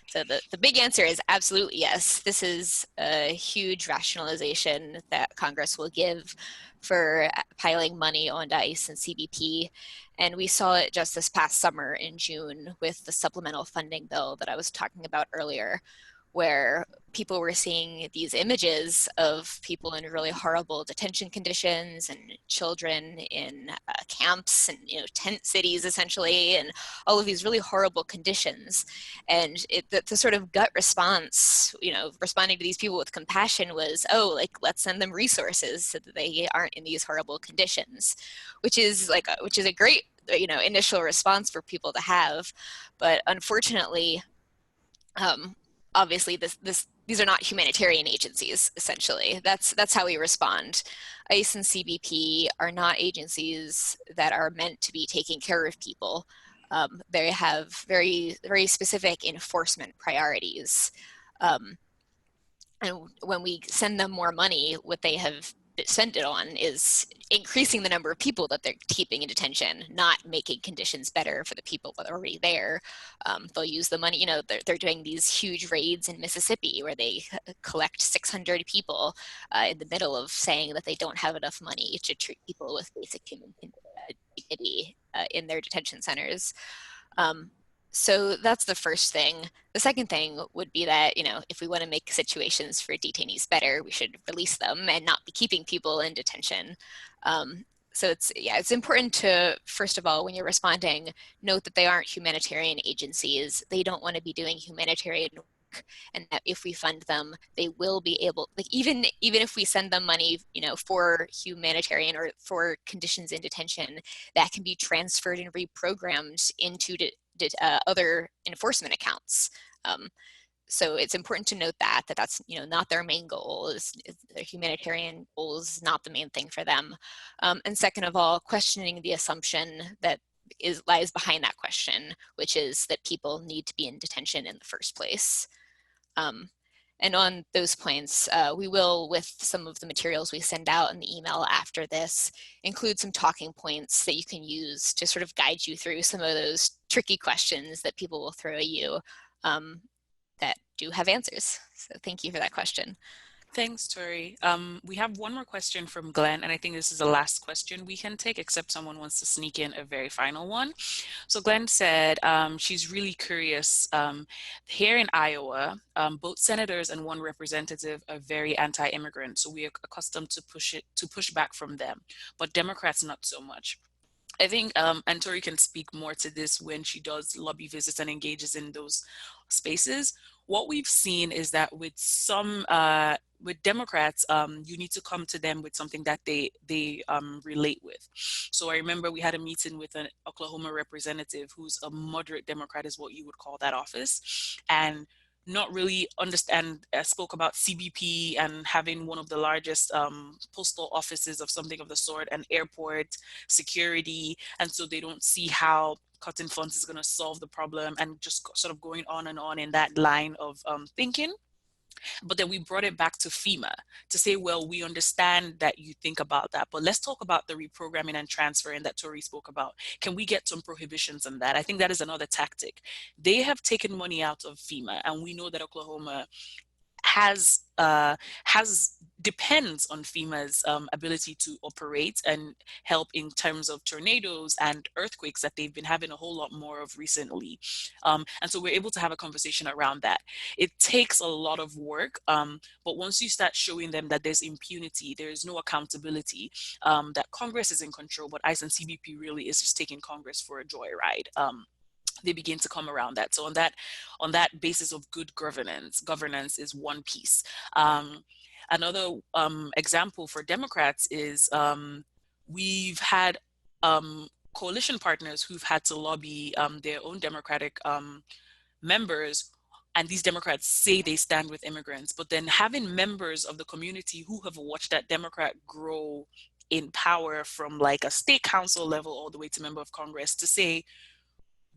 So the big answer is absolutely yes. This is a huge rationalization that Congress will give for piling money on ICE and CBP. And we saw it just this past summer in June with the supplemental funding bill that I was talking about earlier, where people were seeing these images of people in really horrible detention conditions and children in camps and tent cities essentially, and all of these really horrible conditions. And the sort of gut response, responding to these people with compassion was, oh, like, let's send them resources so that they aren't in these horrible conditions, which is a great initial response for people to have. But unfortunately, obviously these are not humanitarian agencies, essentially. That's how we respond. ICE and CBP are not agencies that are meant to be taking care of people. They have very, very specific enforcement priorities. And when we send them more money, what they have spent it on is increasing the number of people that they're keeping in detention, not making conditions better for the people that are already there. They'll use the money, they're doing these huge raids in Mississippi where they collect 600 people in the middle of saying that they don't have enough money to treat people with basic human dignity in their detention centers. So that's the first thing. The second thing would be that, if we want to make situations for detainees better, we should release them and not be keeping people in detention. So it's important to, first of all, when you're responding, note that they aren't humanitarian agencies. They don't want to be doing humanitarian work, and that if we fund them, they will be able, even if we send them money, for humanitarian or for conditions in detention, that can be transferred and reprogrammed into other enforcement accounts. So it's important to note that that's not their main goal. Their humanitarian goal is not the main thing for them. And second of all, questioning the assumption that lies behind that question, which is that people need to be in detention in the first place. And on those points, we will, with some of the materials we send out in the email after this, include some talking points that you can use to sort of guide you through some of those tricky questions that people will throw at you that do have answers. So thank you for that question. Thanks, Tori. We have one more question from Glenn, and I think this is the last question we can take, except someone wants to sneak in a very final one. So Glenn said she's really curious. Here in Iowa, both senators and one representative are very anti-immigrant, so we are accustomed to push back from them, but Democrats not so much. I think, and Tori can speak more to this when she does lobby visits and engages in those spaces. What we've seen is that with with Democrats, you need to come to them with something that they relate with. So I remember we had a meeting with an Oklahoma representative who's a moderate Democrat, is what you would call that office, and not really understand, spoke about CBP and having one of the largest postal offices of something of the sort, and airport security, and so they don't see how cutting funds is going to solve the problem, and just sort of going on and on in that line of thinking. But then we brought it back to FEMA to say, well, we understand that you think about that, but let's talk about the reprogramming and transferring that Tori spoke about. Can we get some prohibitions on that? I think that is another tactic. They have taken money out of FEMA, and we know that Oklahoma depends on FEMA's ability to operate and help in terms of tornadoes and earthquakes that they've been having a whole lot more of recently. And so we're able to have a conversation around that. It takes a lot of work, but once you start showing them that there's impunity, there is no accountability, that Congress is in control, but ICE and CBP really is just taking Congress for a joyride. They begin to come around that. So on that basis of good governance is one piece. Another example for Democrats is we've had coalition partners who've had to lobby their own Democratic members, and these Democrats say they stand with immigrants, but then having members of the community who have watched that Democrat grow in power from like a state council level all the way to member of Congress to say,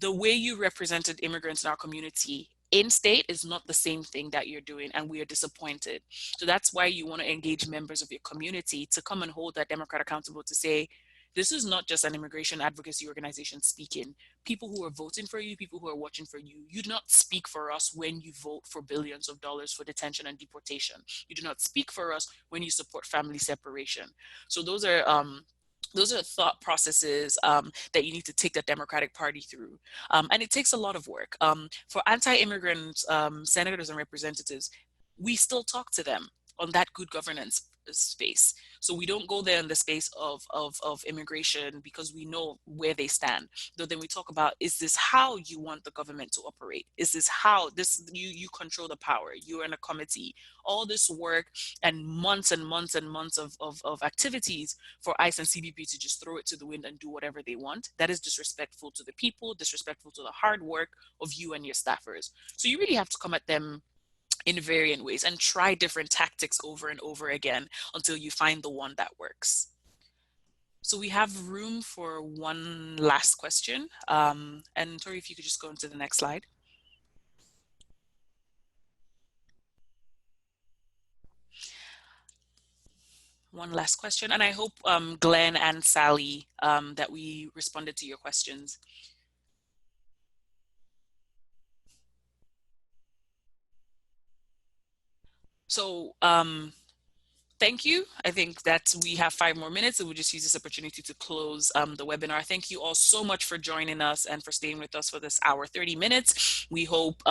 the way you represented immigrants in our community in state is not the same thing that you're doing, and we are disappointed. So that's why you want to engage members of your community to come and hold that Democrat accountable to say, this is not just an immigration advocacy organization speaking. People who are voting for you, people who are watching for you, you do not speak for us when you vote for billions of dollars for detention and deportation. You do not speak for us when you support family separation. So those are thought processes that you need to take the Democratic Party through. And it takes a lot of work. For anti-immigrant senators and representatives, we still talk to them on that good governance space. So we don't go there in the space of immigration because we know where they stand. Though then we talk about, is this how you want the government to operate? Is this how you control the power? You're in a committee. All this work and months and months and months of activities for ICE and CBP to just throw it to the wind and do whatever they want. That is disrespectful to the people, disrespectful to the hard work of you and your staffers. So you really have to come at them in varying ways and try different tactics over and over again until you find the one that works. So we have room for one last question. And Tori, if you could just go into the next slide. One last question, and I hope Glenn and Sally that we responded to your questions. So thank you. I think that we have 5 more minutes, and we'll just use this opportunity to close the webinar. Thank you all so much for joining us and for staying with us for this hour, 30 minutes. We hope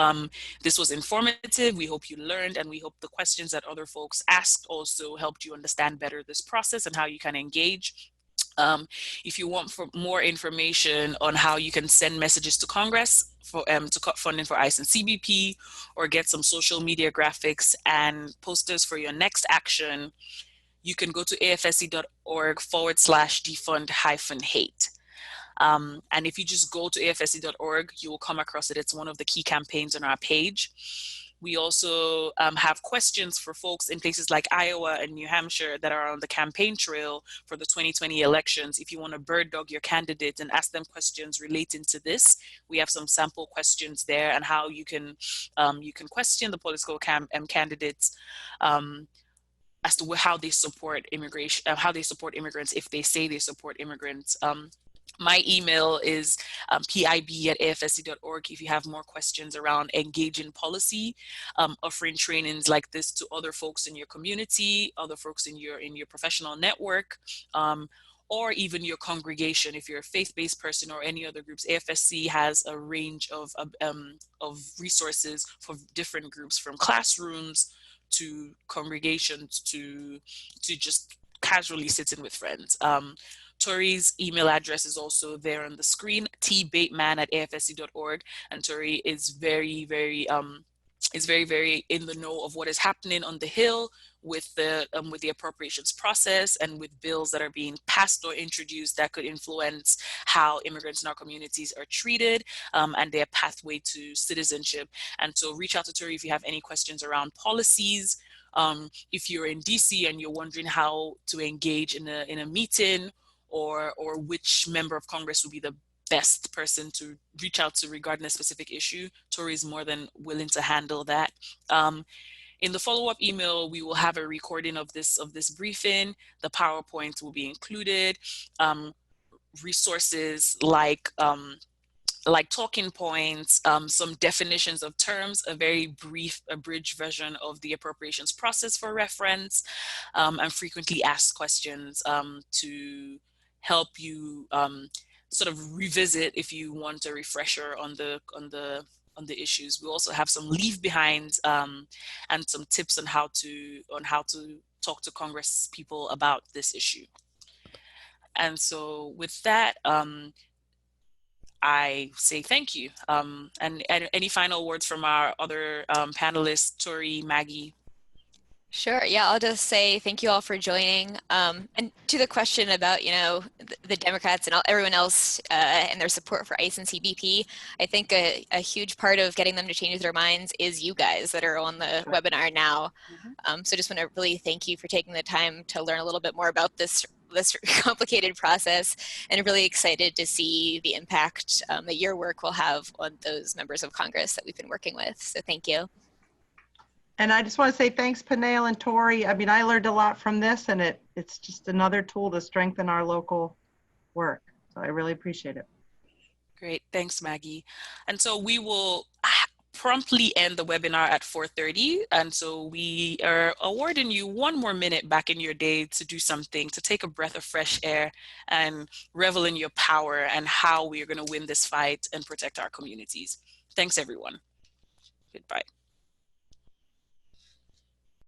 this was informative. We hope you learned, and we hope the questions that other folks asked also helped you understand better this process and how you can engage. If you want more information on how you can send messages to Congress to cut funding for ICE and CBP, or get some social media graphics and posters for your next action, you can go to afsc.org/defund-hate. And if you just go to afsc.org, you will come across it. It's one of the key campaigns on our page. We also have questions for folks in places like Iowa and New Hampshire that are on the campaign trail for the 2020 elections. If you want to bird dog your candidate and ask them questions relating to this, we have some sample questions there, and how you can question the political candidates as to how they support immigration, how they support immigrants, if they say they support immigrants. My email is pib@afsc.org if you have more questions around engaging policy, offering trainings like this to other folks in your community, other folks in your professional network, or even your congregation. If you're a faith-based person or any other groups, AFSC has a range of resources for different groups, from classrooms to congregations to just casually sitting with friends. Tori's email address is also there on the screen, tbateman@afsc.org, and Tori is very, very in the know of what is happening on the Hill with the appropriations process and with bills that are being passed or introduced that could influence how immigrants in our communities are treated, and their pathway to citizenship. And so reach out to Tori if you have any questions around policies. If you're in DC and you're wondering how to engage in a meeting, or which member of Congress would be the best person to reach out to regarding a specific issue, Tori is more than willing to handle that. In the follow-up email, we will have a recording of this briefing. The PowerPoint will be included. Resources like talking points, some definitions of terms, a very brief abridged version of the appropriations process for reference, and frequently asked questions to help you sort of revisit if you want a refresher on the issues. We also have some leave behinds and some tips on how to talk to Congress people about this issue. And so with that, I say thank you. And any final words from our other panelists, Tori, Maggie? Sure. Yeah, I'll just say thank you all for joining. And to the question about, the Democrats and everyone else and their support for ICE and CBP, I think a huge part of getting them to change their minds is you guys that are on the webinar now. So just want to really thank you for taking the time to learn a little bit more about this complicated process, and really excited to see the impact that your work will have on those members of Congress that we've been working with. So thank you. And I just want to say thanks, Peniel and Tori. I mean, I learned a lot from this, and it's just another tool to strengthen our local work. So I really appreciate it. Great, thanks, Maggie. And so we will promptly end the webinar at 4:30. And so we are awarding you 1 more minute back in your day to do something, to take a breath of fresh air and revel in your power and how we are going to win this fight and protect our communities. Thanks, everyone. Goodbye.